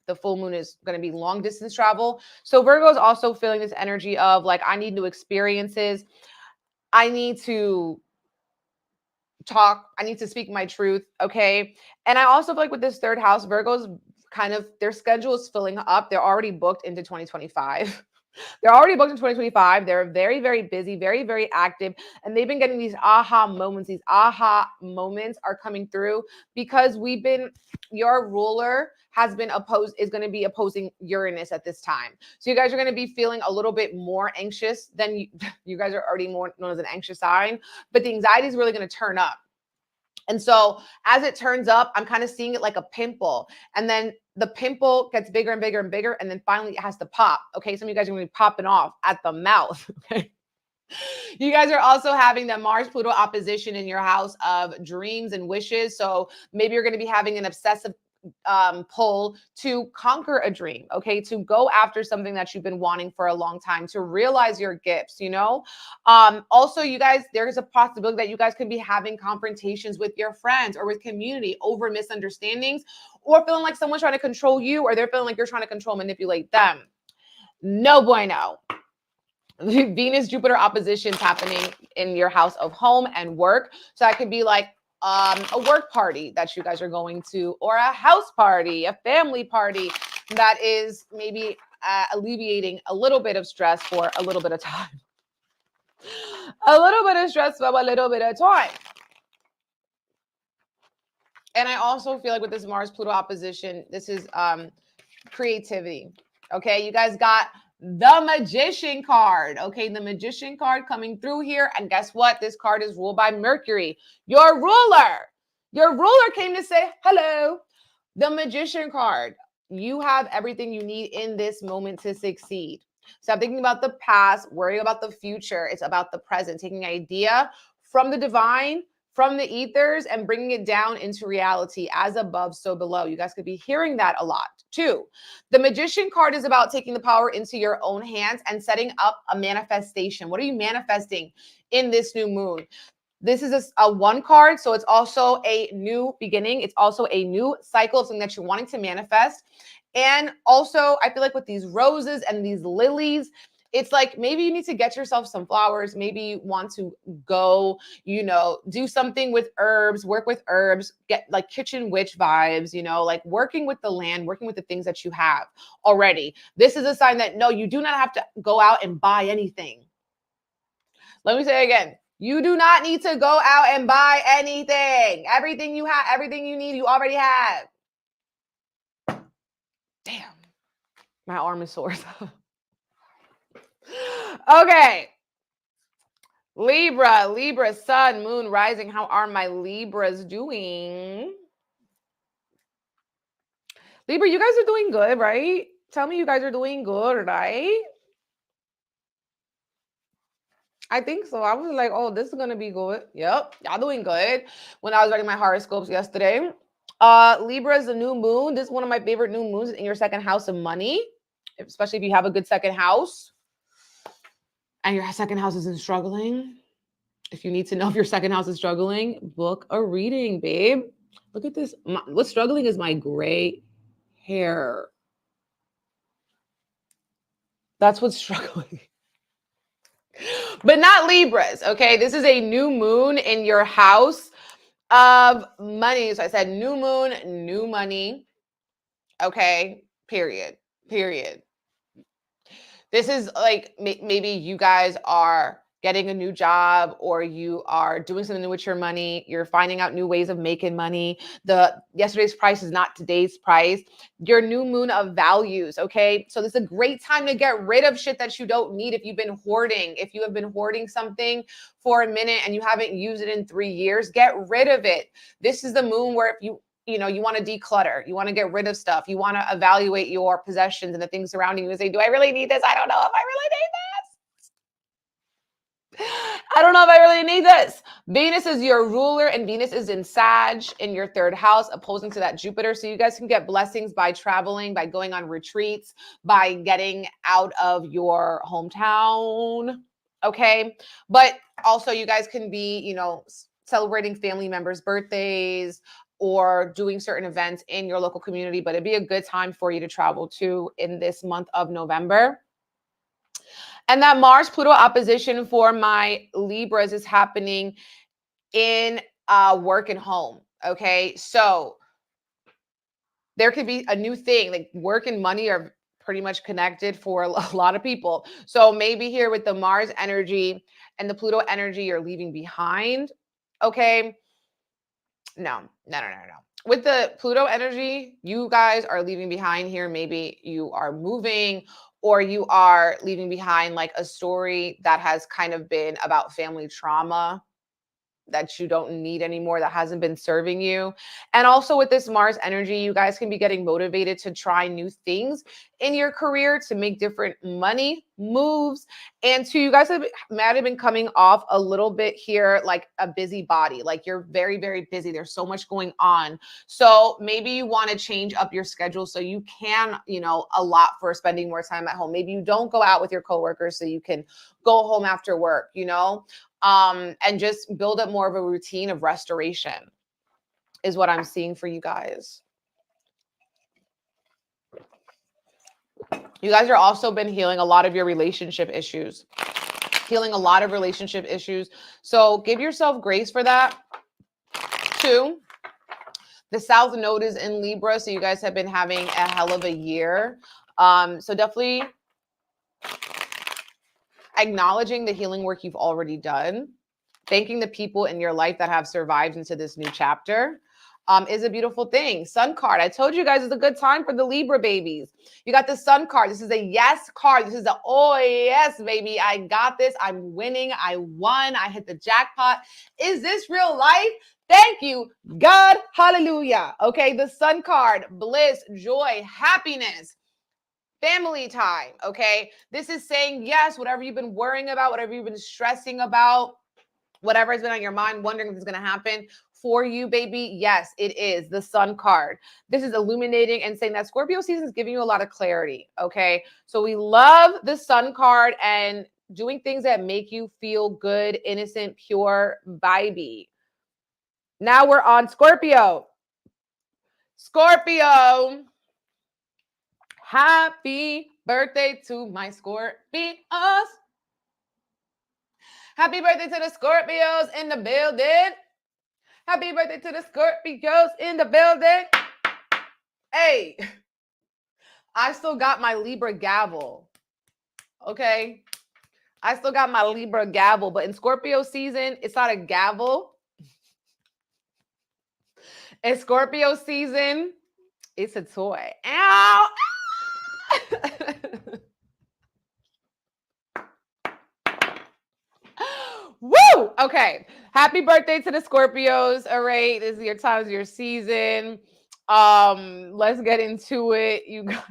the full moon is going to be long distance travel. So Virgo is also feeling this energy of like, I need new experiences. I need to talk. I need to speak my truth. Okay. And I also feel like with this third house, Virgo's kind of, their schedule is filling up. They're already booked into 2025. They're already booked in 2025. They're very, very busy, very, very active. And they've been getting these aha moments. These aha moments are coming through because your ruler is going to be opposing Uranus at this time. So you guys are going to be feeling a little bit more anxious than you guys are already more known as an anxious sign, but the anxiety is really going to turn up. And so as it turns up, I'm kind of seeing it like a pimple. And then the pimple gets bigger and bigger and bigger. And then finally it has to pop. Okay. Some of you guys are going to be popping off at the mouth. Okay. You guys are also having the Mars-Pluto opposition in your house of dreams and wishes. So maybe you're going to be having an obsessive pull to conquer a dream, okay, to go after something that you've been wanting for a long time, to realize your gifts, you know. Also, you guys, there's a possibility that you guys could be having confrontations with your friends or with community over misunderstandings, or feeling like someone's trying to control you, or they're feeling like you're trying to control, manipulate them. No bueno. Venus Jupiter oppositions happening in your house of home and work. So that could be like a work party that you guys are going to, or a house party, a family party that is maybe alleviating a little bit of stress for a little bit of time. A little bit of stress for a little bit of time. And I also feel like with this Mars-Pluto opposition, this is creativity. Okay, you guys got the Magician card. Okay, the Magician card coming through here. And guess what? This card is ruled by Mercury, your ruler. Your ruler came to say hello. The Magician card. You have everything you need in this moment to succeed. Stop thinking about the past, worrying about the future. It's about the present, taking an idea from the divine, from the ethers, and bringing it down into reality. As above, so below. You guys could be hearing that a lot too. The Magician card is about taking the power into your own hands and setting up a manifestation. What are you manifesting in this new moon? This is a one card, so it's also a new beginning. It's also a new cycle of something that you're wanting to manifest. And also, I feel like with these roses and these lilies, it's like maybe you need to get yourself some flowers. Maybe you want to go, you know, do something with herbs, work with herbs, get like kitchen witch vibes, you know, like working with the land, working with the things that you have already. This is a sign that no, you do not have to go out and buy anything. Let me say it again. You do not need to go out and buy anything. Everything you have, everything you need, you already have. Damn, my arm is sore. Okay. Libra, sun, moon, rising. How are my Libras doing? Libra, you guys are doing good, right? Tell me you guys are doing good, right? I think so. I was like, oh, this is going to be good. Yep, y'all doing good. When I was writing my horoscopes yesterday. Libra is a new moon. This is one of my favorite new moons in your second house of money, especially if you have a good second house and your second house isn't struggling. If you need to know if your second house is struggling, book a reading, babe. Look at this. What's struggling is my gray hair. That's what's struggling. But not Libras, okay? This is a new moon in your house of money. So I said new moon, new money. Okay, period. This is like maybe you guys are getting a new job, or you are doing something new with your money. You're finding out new ways of making money. Yesterday's price is not today's price. Your new moon of values, okay? So this is a great time to get rid of shit that you don't need. If you've been hoarding, if you have been hoarding something for a minute and you haven't used it in 3 years, get rid of it. This is the moon where if you you know, you want to declutter, you want to get rid of stuff, you want to evaluate your possessions and the things surrounding you and say, do I really need this? I don't know if I really need this. I don't know if I really need this. Venus is your ruler, and Venus is in Sag in your 3rd house, opposing to that Jupiter. So you guys can get blessings by traveling, by going on retreats, by getting out of your hometown. Okay. But also you guys can be, you know, celebrating family members' birthdays or doing certain events in your local community. But it'd be a good time for you to travel to in this month of November. And that Mars-Pluto opposition for my Libras is happening in work and home. Okay. So there could be a new thing, like work and money are pretty much connected for a lot of people. So maybe here with the Mars energy and the Pluto energy, you're leaving behind. Okay. No. With the Pluto energy, you guys are leaving behind here. Maybe you are moving, or you are leaving behind like a story that has kind of been about family trauma that you don't need anymore, that hasn't been serving you. And also with this Mars energy, you guys can be getting motivated to try new things in your career, to make different money moves. And you guys might have been coming off a little bit here like a busy body, like you're very, very busy. There's so much going on. So maybe you want to change up your schedule so you can, you know, allot for spending more time at home. Maybe you don't go out with your coworkers so you can go home after work, you know, and just build up more of a routine of restoration is what I'm seeing for you guys. You guys are also been healing a lot of your relationship issues, So give yourself grace for that. 2, the South Node is in Libra. So you guys have been having a hell of a year. So definitely acknowledging the healing work you've already done, thanking the people in your life that have survived into this new chapter, is a beautiful thing. Sun card. I told you guys it's a good time for the Libra babies. You got the Sun card. This is a yes card. This is a, oh yes, baby. I got this. I'm winning. I won. I hit the jackpot. Is this real life? Thank you, God. Hallelujah. Okay. The Sun card, bliss, joy, happiness, family time. Okay. This is saying yes, whatever you've been worrying about, whatever you've been stressing about, whatever has been on your mind, wondering if it's going to happen for you, baby. Yes, it is the Sun card. This is illuminating and saying that Scorpio season is giving you a lot of clarity. Okay. So we love the Sun card and doing things that make you feel good, innocent, pure, vibey. Now we're on Scorpio. Scorpio. Happy birthday to my Scorpios. Happy birthday to the Scorpios in the building. Happy birthday to the Scorpios in the building. Hey, I still got my Libra gavel. Okay. I still got my Libra gavel, but in Scorpio season, it's not a gavel. In Scorpio season, it's a toy. Ow! Woo! Okay. Happy birthday to the Scorpios. All right. This is your time, your season. Let's get into it, you guys.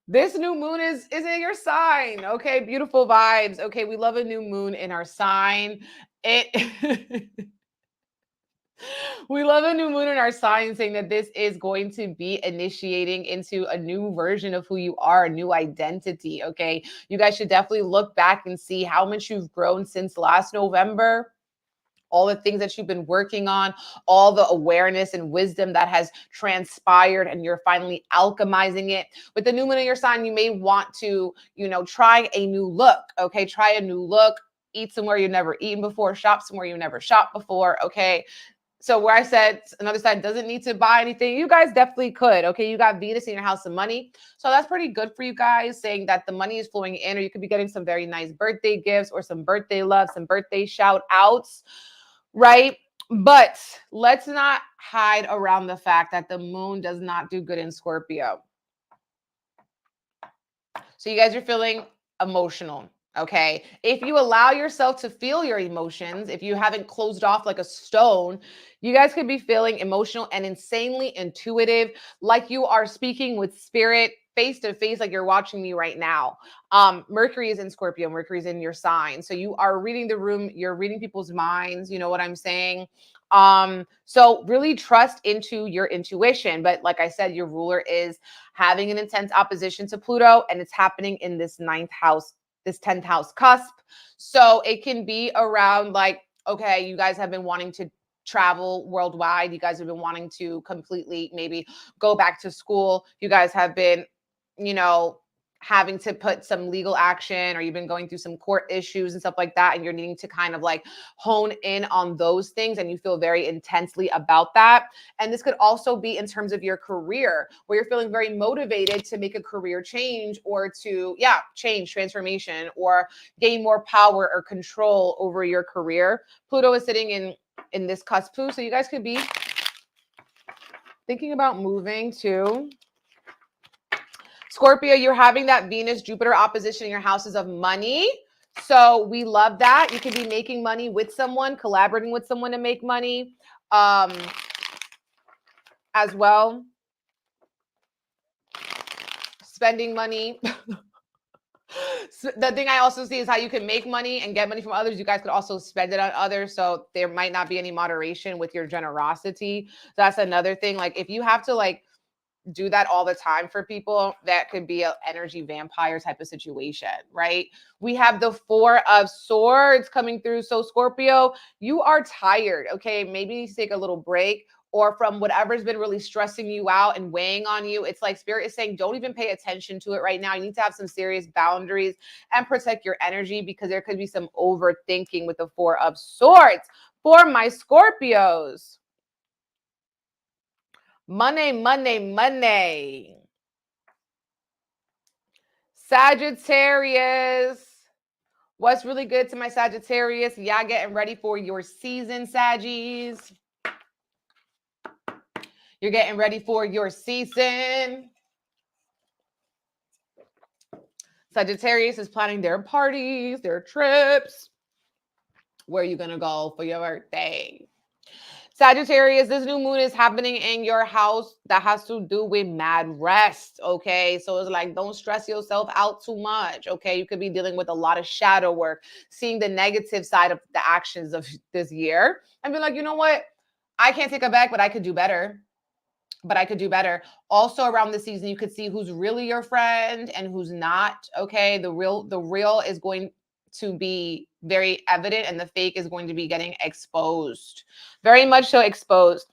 This new moon is in your sign. Okay. Beautiful vibes. Okay. We love a new moon in our sign. We love a new moon in our sign, saying that this is going to be initiating into a new version of who you are, a new identity. Okay. You guys should definitely look back and see how much you've grown since last November. All the things that you've been working on, all the awareness and wisdom that has transpired, and you're finally alchemizing it. With the new moon in your sign, you may want to, you know, try a new look. Okay. Try a new look, eat somewhere you've never eaten before, shop somewhere you've never shopped before. Okay. So where I said another side doesn't need to buy anything, you guys definitely could. Okay. You got Venus in your house of money. So that's pretty good for you guys, saying that the money is flowing in, or you could be getting some very nice birthday gifts or some birthday love, some birthday shout outs, right? But let's not hide around the fact that the moon does not do good in Scorpio. So you guys are feeling emotional. Okay. If you allow yourself to feel your emotions, if you haven't closed off like a stone, you guys could be feeling emotional and insanely intuitive, like you are speaking with spirit face to face, like you're watching me right now. Mercury is in Scorpio, Mercury is in your sign. So you are reading the room, you're reading people's minds, you know what I'm saying? So really trust into your intuition. But like I said, your ruler is having an intense opposition to Pluto, and it's happening in this ninth house, this 10th house cusp. So it can be around like, okay, you guys have been wanting to travel worldwide. You guys have been wanting to completely maybe go back to school. You guys have been, you know, having to put some legal action, or you've been going through some court issues and stuff like that. And you're needing to kind of like hone in on those things. And you feel very intensely about that. And this could also be in terms of your career, where you're feeling very motivated to make a career change, or to, change, transformation, or gain more power or control over your career. Pluto is sitting in this cusp too. So you guys could be thinking about moving to Scorpio. You're having that Venus-Jupiter opposition in your houses of money. So we love that. You could be making money with someone, collaborating with someone to make money as well. Spending money. So the thing I also see is how you can make money and get money from others. You guys could also spend it on others. So there might not be any moderation with your generosity. That's another thing. Like if you have to like do that all the time for people, that could be an energy vampire type of situation, right? We have the Four of Swords coming through. So Scorpio, you are tired. Okay. Maybe you need to take a little break, or from whatever's been really stressing you out and weighing on you. It's like Spirit is saying, don't even pay attention to it right now. You need to have some serious boundaries and protect your energy, because there could be some overthinking with the Four of Swords. For my Scorpios, money, money, money. Sagittarius. What's really good to my Sagittarius? Y'all getting ready for your season, Saggies. You're getting ready for your season. Sagittarius is planning their parties, their trips. Where are you going to go for your birthday? Sagittarius, this new moon is happening in your house that has to do with mad rest, okay? So it's like, don't stress yourself out too much, okay? You could be dealing with a lot of shadow work, seeing the negative side of the actions of this year, and be like, you know what? I can't take it back, but I could do better. Also around the season, you could see who's really your friend and who's not, okay? The real is going to be very evident, and the fake is going to be getting exposed. Very much so exposed.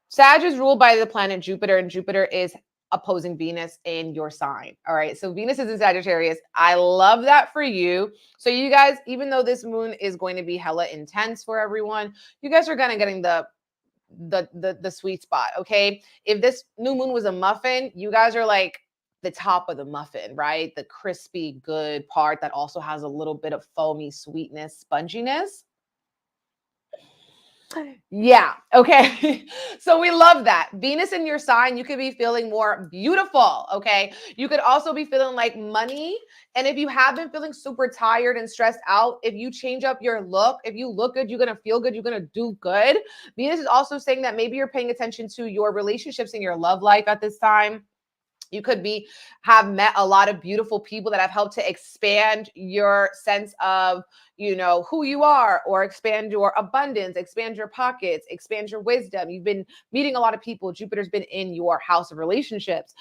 Sag is ruled by the planet Jupiter, and Jupiter is opposing Venus in your sign. All right. So Venus is in Sagittarius. I love that for you. So you guys, even though this moon is going to be hella intense for everyone, you guys are kind of getting the sweet spot. Okay. If this new moon was a muffin, you guys are like the top of the muffin, right? The crispy, good part that also has a little bit of foamy sweetness, sponginess. Yeah. Okay. So we love that. Venus in your sign, you could be feeling more beautiful. Okay. You could also be feeling like money. And if you have been feeling super tired and stressed out, if you change up your look, if you look good, you're going to feel good. You're going to do good. Venus is also saying that maybe you're paying attention to your relationships in your love life at this time. You could have met a lot of beautiful people that have helped to expand your sense of, who you are, or expand your abundance, expand your pockets, expand your wisdom. You've been meeting a lot of people. Jupiter's been in your house of relationships.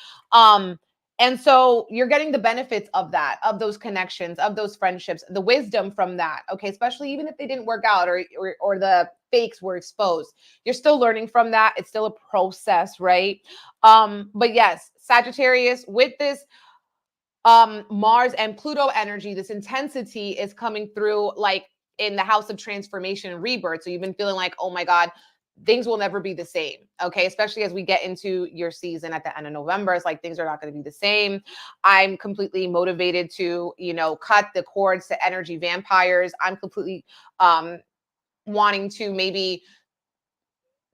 And so you're getting the benefits of that, of those connections, of those friendships, the wisdom from that. Okay. Especially even if they didn't work out, or the fakes were exposed, you're still learning from that. It's still a process, right? But yes, Sagittarius, with this Mars and Pluto energy, this intensity is coming through like in the house of transformation and rebirth. So you've been feeling like, oh my God, things will never be the same. Okay. Especially as we get into your season at the end of November, it's like things are not going to be the same. I'm completely motivated to, cut the cords to energy vampires. I'm completely wanting to maybe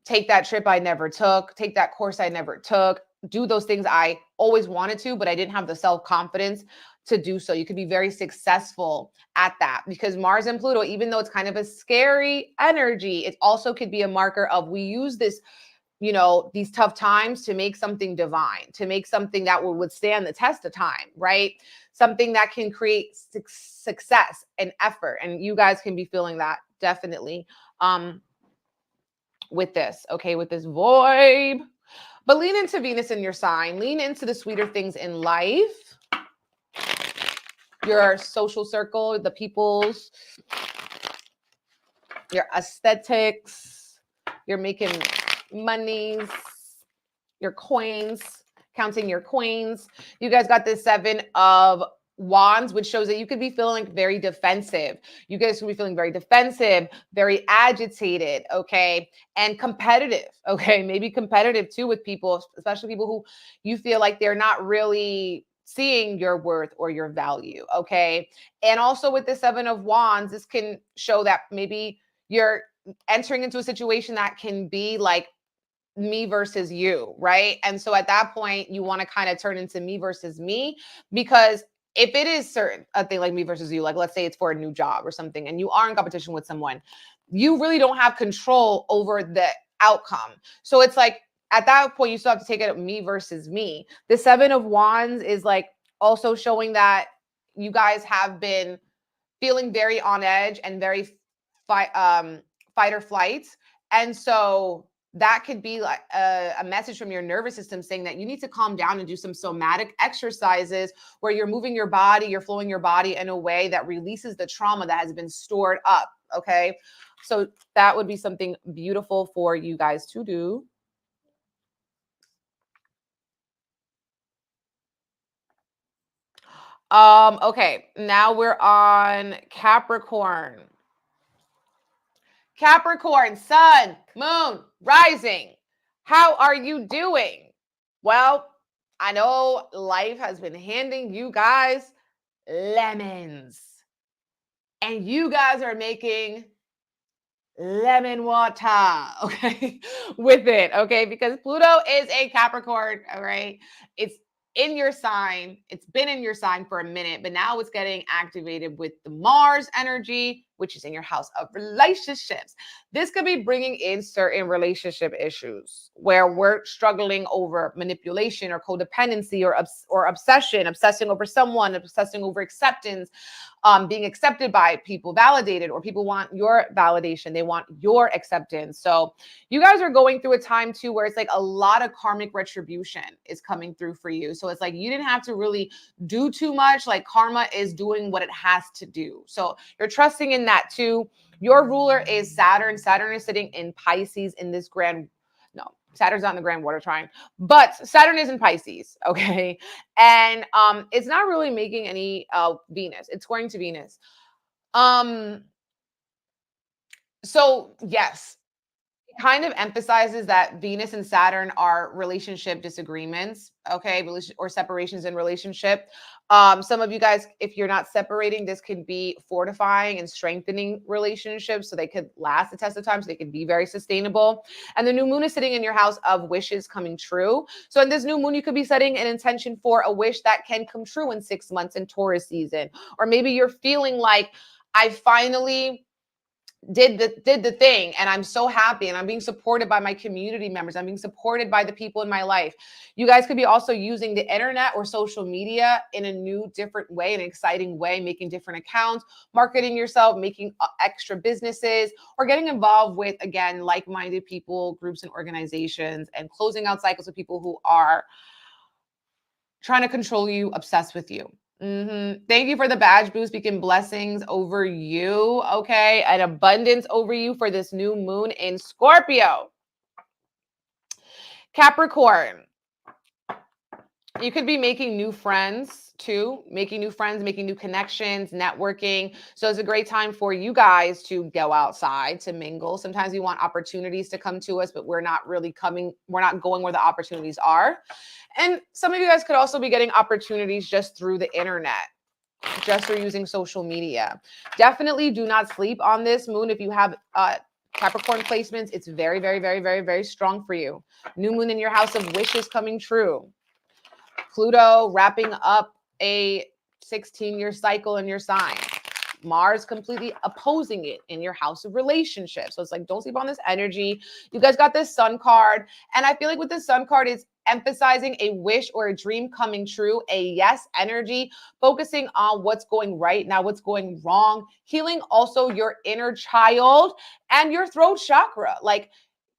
take that trip I never took, take that course I never took, do those things I always wanted to, but I didn't have the self-confidence to do so. You could be very successful at that, because Mars and Pluto, even though it's kind of a scary energy, it also could be a marker of, we use this, you know, these tough times to make something divine, to make something that will withstand the test of time, right? Something that can create success and effort. And you guys can be feeling that definitely with this, okay, with this vibe. But lean into Venus in your sign. Lean into the sweeter things in life. Your social circle, the people's, your aesthetics, you're making monies, your coins, counting your coins. You guys got this 7 of Wands, which shows that you could be feeling very defensive. You guys could be feeling very defensive, very agitated, okay, and competitive, okay, maybe competitive too with people, especially people who you feel like they're not really seeing your worth or your value, okay? And also with the 7 of Wands, this can show that maybe you're entering into a situation that can be like me versus you, right? And so at that point, you want to kind of turn into me versus me, because if it is certain, a thing like me versus you, like let's say it's for a new job or something, and you are in competition with someone, you really don't have control over the outcome. So it's like, at that point, you still have to take it me versus me. The 7 of Wands is like also showing that you guys have been feeling very on edge and very fight or flight. And so that could be like a message from your nervous system saying that you need to calm down and do some somatic exercises where you're moving your body, you're flowing your body in a way that releases the trauma that has been stored up, okay? So that would be something beautiful for you guys to do. Okay, now we're on Capricorn. Capricorn, sun, moon, rising. How are you doing? Well, I know life has been handing you guys lemons. And you guys are making lemon water, okay, with it, okay? Because Pluto is a Capricorn, all right? It's in your sign. It's been in your sign for a minute, but now it's getting activated with the Mars energy, which is in your house of relationships. This could be bringing in certain relationship issues where we're struggling over manipulation or codependency or obsession, obsessing over someone, obsessing over acceptance, being accepted by people, validated, or people want your validation. They want your acceptance. So you guys are going through a time too where it's like a lot of karmic retribution is coming through for you. So it's like you didn't have to really do too much. Like karma is doing what it has to do. So you're trusting in that too. Your ruler is Saturn. Saturn is sitting in Pisces in this Saturn's not in the grand water trine, but Saturn is in Pisces, okay? And it's not really making any Venus. It's squaring to Venus. So yes, it kind of emphasizes that Venus and Saturn are relationship disagreements, okay, or separations in relationship. Some of you guys, if you're not separating, this could be fortifying and strengthening relationships so they could last the test of time, so they could be very sustainable. And the new moon is sitting in your house of wishes coming true. So in this new moon, you could be setting an intention for a wish that can come true in 6 months in Taurus season. Or maybe you're feeling like, I finally did the thing and I'm so happy and I'm being supported by my community members. I'm being supported by the people in my life. You guys could be also using the internet or social media in a new, different way, an exciting way, making different accounts, marketing yourself, making extra businesses, or getting involved with, again, like-minded people, groups and organizations, and closing out cycles with people who are trying to control you, obsessed with you. Thank you for the badge boost. Speaking blessings over you, okay? And abundance over you for this new moon in Scorpio. Capricorn, you could be making new friends too, making new friends, making new connections, networking. So it's a great time for you guys to go outside, to mingle. Sometimes we want opportunities to come to us, but we're not really coming. We're not going where the opportunities are. And some of you guys could also be getting opportunities just through the internet, just through using social media. Definitely do not sleep on this moon if you have Capricorn placements, it's very, very, very, very, very strong for you. New moon in your house of wishes coming true. Pluto wrapping up a 16-year cycle in your sign. Mars completely opposing it in your house of relationships. So it's like, don't sleep on this energy. You guys got this sun card. And I feel like with the sun card, it's emphasizing a wish or a dream coming true, a yes energy, focusing on what's going right now, what's going wrong, healing also your inner child and your throat chakra. Like,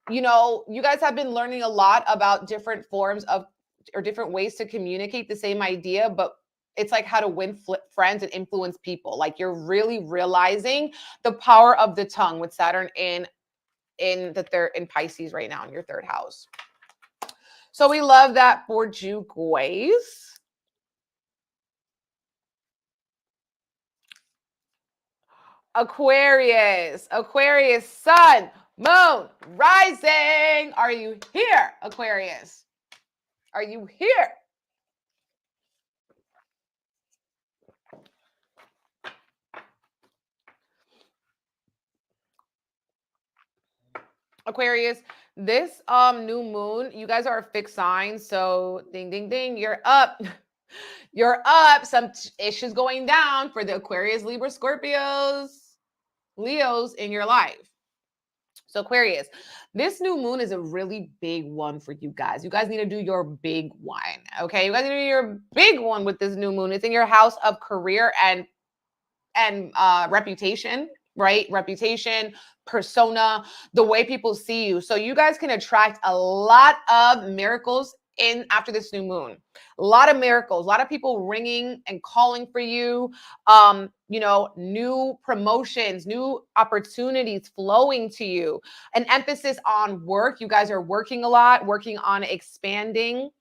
you know, you guys have been learning a lot about different forms of or different ways to communicate the same idea, but it's like how to win friends and influence people. Like you're really realizing the power of the tongue with Saturn in Pisces right now in your third house. So we love that for you guys. Aquarius, sun, moon, rising. Are you here, Aquarius? Are you here? Aquarius, this new moon, you guys are a fixed sign, so ding ding ding, you're up. You're up. Some issues going down for the Aquarius, Libra, Scorpios, Leos in your life. So Aquarius, this new moon is a really big one for you guys. You guys need to do your big one, okay? You guys need to do your big one with this new moon. It's in your house of career and reputation, right? Reputation, persona, the way people see you. So you guys can attract a lot of miracles in after this new moon. A lot of miracles, a lot of people ringing and calling for you. You know, new promotions, new opportunities flowing to you. An emphasis on work. You guys are working a lot, working on expanding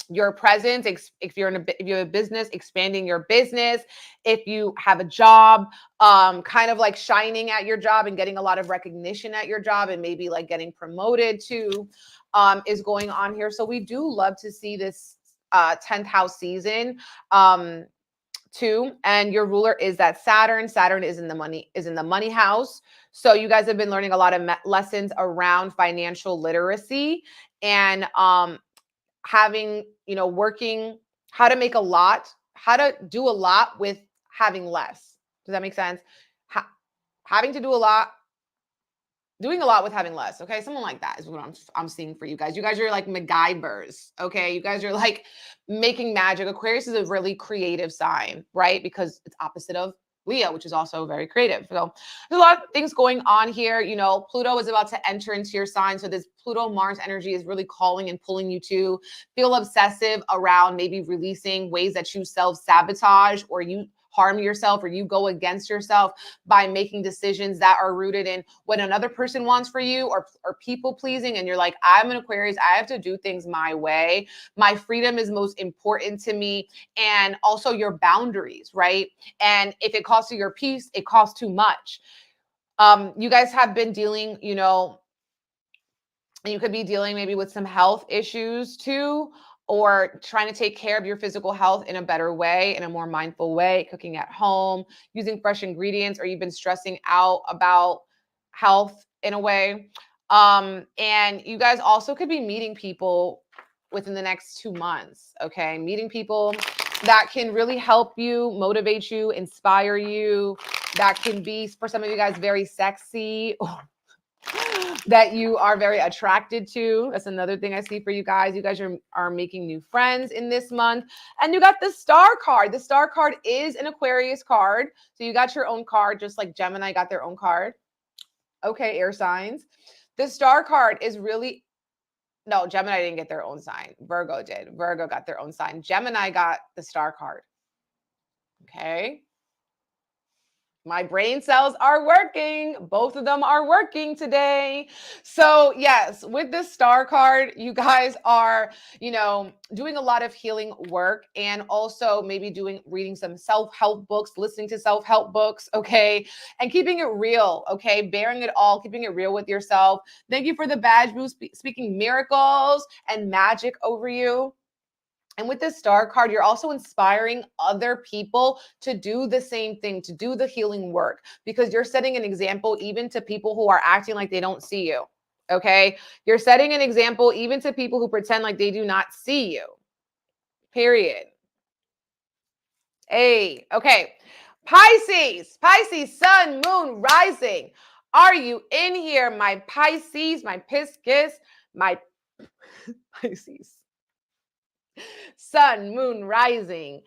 your presence. If you have a business, expanding your business. If you have a job, kind of like shining at your job and getting a lot of recognition at your job and maybe like getting promoted too, is going on here. So we do love to see this 10th house season too. And your ruler is that Saturn. Saturn is in the money house. So you guys have been learning a lot of lessons around financial literacy and having, you know, working, how to make a lot, how to do a lot with having less. Does that make sense? Having to do a lot, doing a lot with having less. Okay. Something like that is what I'm seeing for you guys. You guys are like MacGyvers. Okay. You guys are like making magic. Aquarius is a really creative sign, right? Because it's opposite of Leo, which is also very creative. So there's a lot of things going on here. You know, Pluto is about to enter into your sign. So this Pluto-Mars energy is really calling and pulling you to feel obsessive around maybe releasing ways that you self-sabotage or you harm yourself or you go against yourself by making decisions that are rooted in what another person wants for you or people pleasing. And you're like, I'm an Aquarius. I have to do things my way. My freedom is most important to me. And also your boundaries, right? And if it costs you your peace, it costs too much. You guys have been dealing, you know, you could be dealing maybe with some health issues too, or trying to take care of your physical health in a better way, in a more mindful way, cooking at home, using fresh ingredients, or you've been stressing out about health in a way. And you guys also could be meeting people within the next 2 months, okay? Meeting people that can really help you, motivate you, inspire you, that can be, for some of you guys, very sexy, that you are very attracted to. That's another thing I see for you guys. You guys are making new friends in this month. And you got the star card. The star card is an Aquarius card. So you got your own card, just like Gemini got their own card. Okay, air signs. The star card is really, no, Gemini didn't get their own sign. Virgo did. Virgo got their own sign. Gemini got the star card. Okay. My brain cells are working. Both of them are working today. So yes, with this star card, you guys are, you know, doing a lot of healing work and also maybe reading some self-help books, listening to self-help books, okay? And keeping it real, okay? Bearing it all, keeping it real with yourself. Thank you for the badge boost, speaking miracles and magic over you. And with this star card, you're also inspiring other people to do the same thing, to do the healing work, because you're setting an example even to people who are acting like they don't see you. Okay. You're setting an example even to people who pretend like they do not see you. Period. Hey, okay. Pisces, sun, moon, rising. Are you in here, my Pisces, my Pisces, my Pisces? Sun, moon, rising.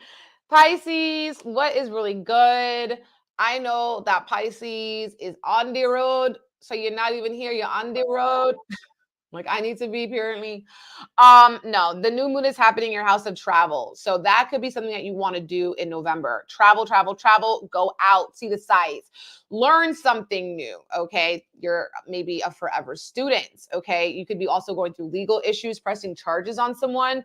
Pisces, what is really good? I know that Pisces is on the road. So you're not even here, you're on the road. Like I need to be apparently. No, the new moon is happening in your house of travel. So that could be something that you want to do in November. Travel, go out, see the sights, learn something new. Okay. You're maybe a forever student. Okay. You could be also going through legal issues, pressing charges on someone.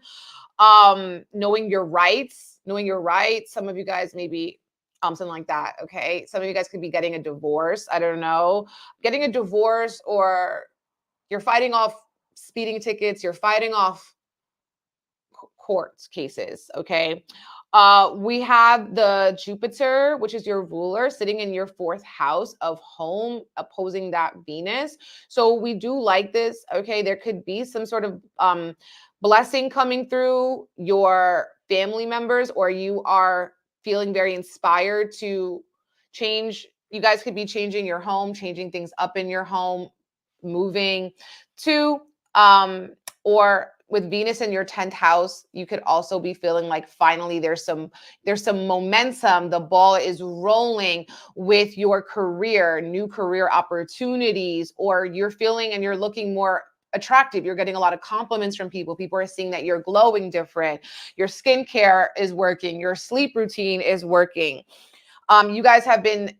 Knowing your rights. Some of you guys maybe something like that. Okay. Some of you guys could be getting a divorce. I don't know. Getting a divorce, or you're fighting off speeding tickets. You're fighting off court cases. Okay. We have the Jupiter, which is your ruler, sitting in your 4th house of home, opposing that Venus. So we do like this. Okay. There could be some sort of blessing coming through your family members, or you are feeling very inspired to change. You guys could be changing your home, changing things up in your home, moving to, or with Venus in your 10th house, you could also be feeling like finally there's some momentum. The ball is rolling with your career, new career opportunities, or you're feeling and you're looking more attractive. You're getting a lot of compliments from people. People are seeing that you're glowing different. Your skincare is working. Your sleep routine is working. You guys have been,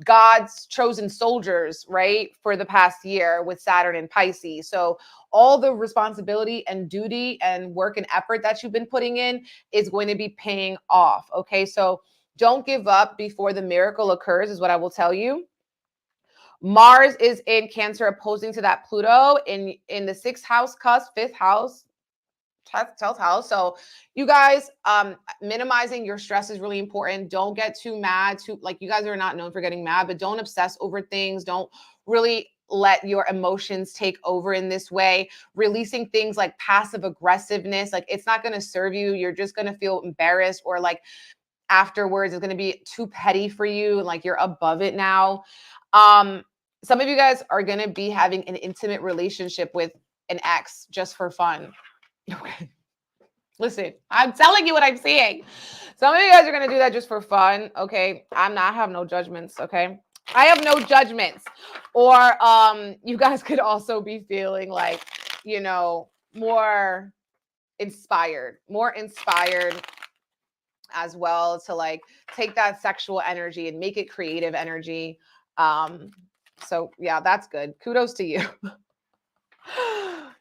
God's chosen soldiers, right, for the past year with Saturn and Pisces. So all the responsibility and duty and work and effort that you've been putting in is going to be paying off. Okay. So don't give up before the miracle occurs, is what I will tell you. Mars is in Cancer, opposing to that Pluto in the 6th house cusp, 5th house, 12th house. So you guys, minimizing your stress is really important. Don't get too mad. You guys are not known for getting mad, but don't obsess over things. Don't really let your emotions take over in this way. Releasing things like passive aggressiveness, like it's not going to serve you. You're just going to feel embarrassed, or like afterwards it's going to be too petty for you. Like you're above it now. Some of you guys are going to be having an intimate relationship with an ex just for fun. Okay. Listen, I'm telling you what I'm seeing. Some of you guys are going to do that just for fun. Okay. I have no judgments. Okay. I have no judgments. Or you guys could also be feeling like, more inspired as well, to like take that sexual energy and make it creative energy. So yeah, that's good. Kudos to you.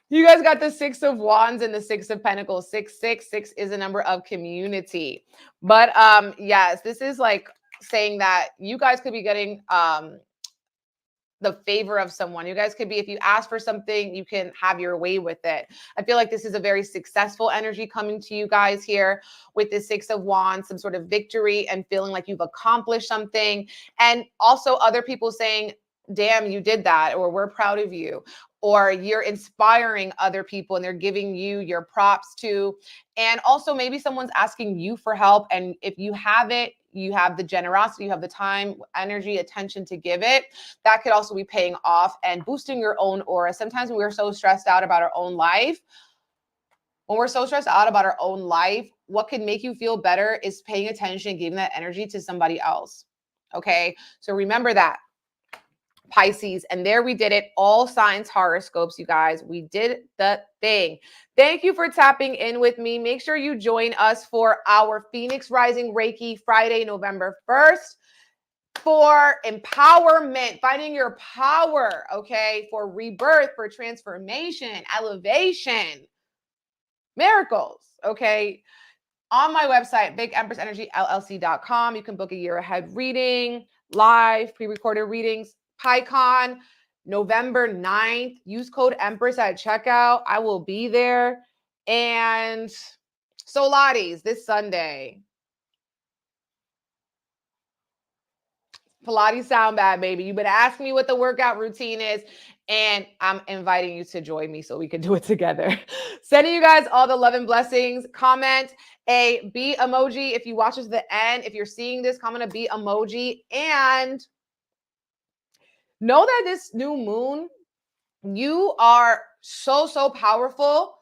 You guys got the 6 of Wands and the 6 of Pentacles. 666 is a number of community. But yes, this is like saying that you guys could be getting the favor of someone. You guys could be, if you ask for something, you can have your way with it. I feel like this is a very successful energy coming to you guys here with the 6 of Wands, some sort of victory and feeling like you've accomplished something. And also other people saying, damn, you did that, or we're proud of you, or you're inspiring other people and they're giving you your props too. And also maybe someone's asking you for help. And if you have it, you have the generosity, you have the time, energy, attention to give it. That could also be paying off and boosting your own aura. Sometimes when we're so stressed out about our own life, what can make you feel better is paying attention, giving that energy to somebody else. Okay. So remember that. Pisces. And there we did it. All signs horoscopes, you guys. We did the thing. Thank you for tapping in with me. Make sure you join us for our Phoenix Rising Reiki Friday, November 1st. For empowerment, finding your power, okay? For rebirth, for transformation, elevation, miracles, okay? On my website, BigEmpressEnergyLLC.com, you can book a year ahead reading, live, pre-recorded readings. PyCon, November 9th. Use code Empress at checkout. I will be there. And so Pilates this Sunday. Pilates sound bad, baby. You've been asking me what the workout routine is, and I'm inviting you to join me so we can do it together. Sending you guys all the love and blessings. Comment a B emoji if you watch us to the end. If you're seeing this, comment a B emoji. And know that this new moon, you are so, so powerful.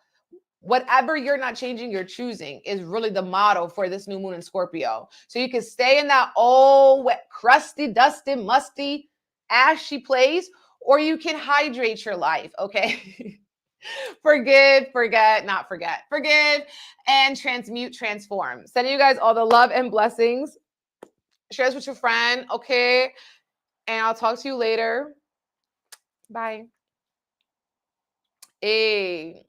Whatever you're not changing, you're choosing is really the motto for this new moon in Scorpio. So you can stay in that old, wet, crusty, dusty, musty, ashy place, or you can hydrate your life, okay? Forgive, forget, not forget. Forgive and transmute, transform. Sending you guys all the love and blessings. Share this with your friend, okay? And I'll talk to you later. Bye. Hey.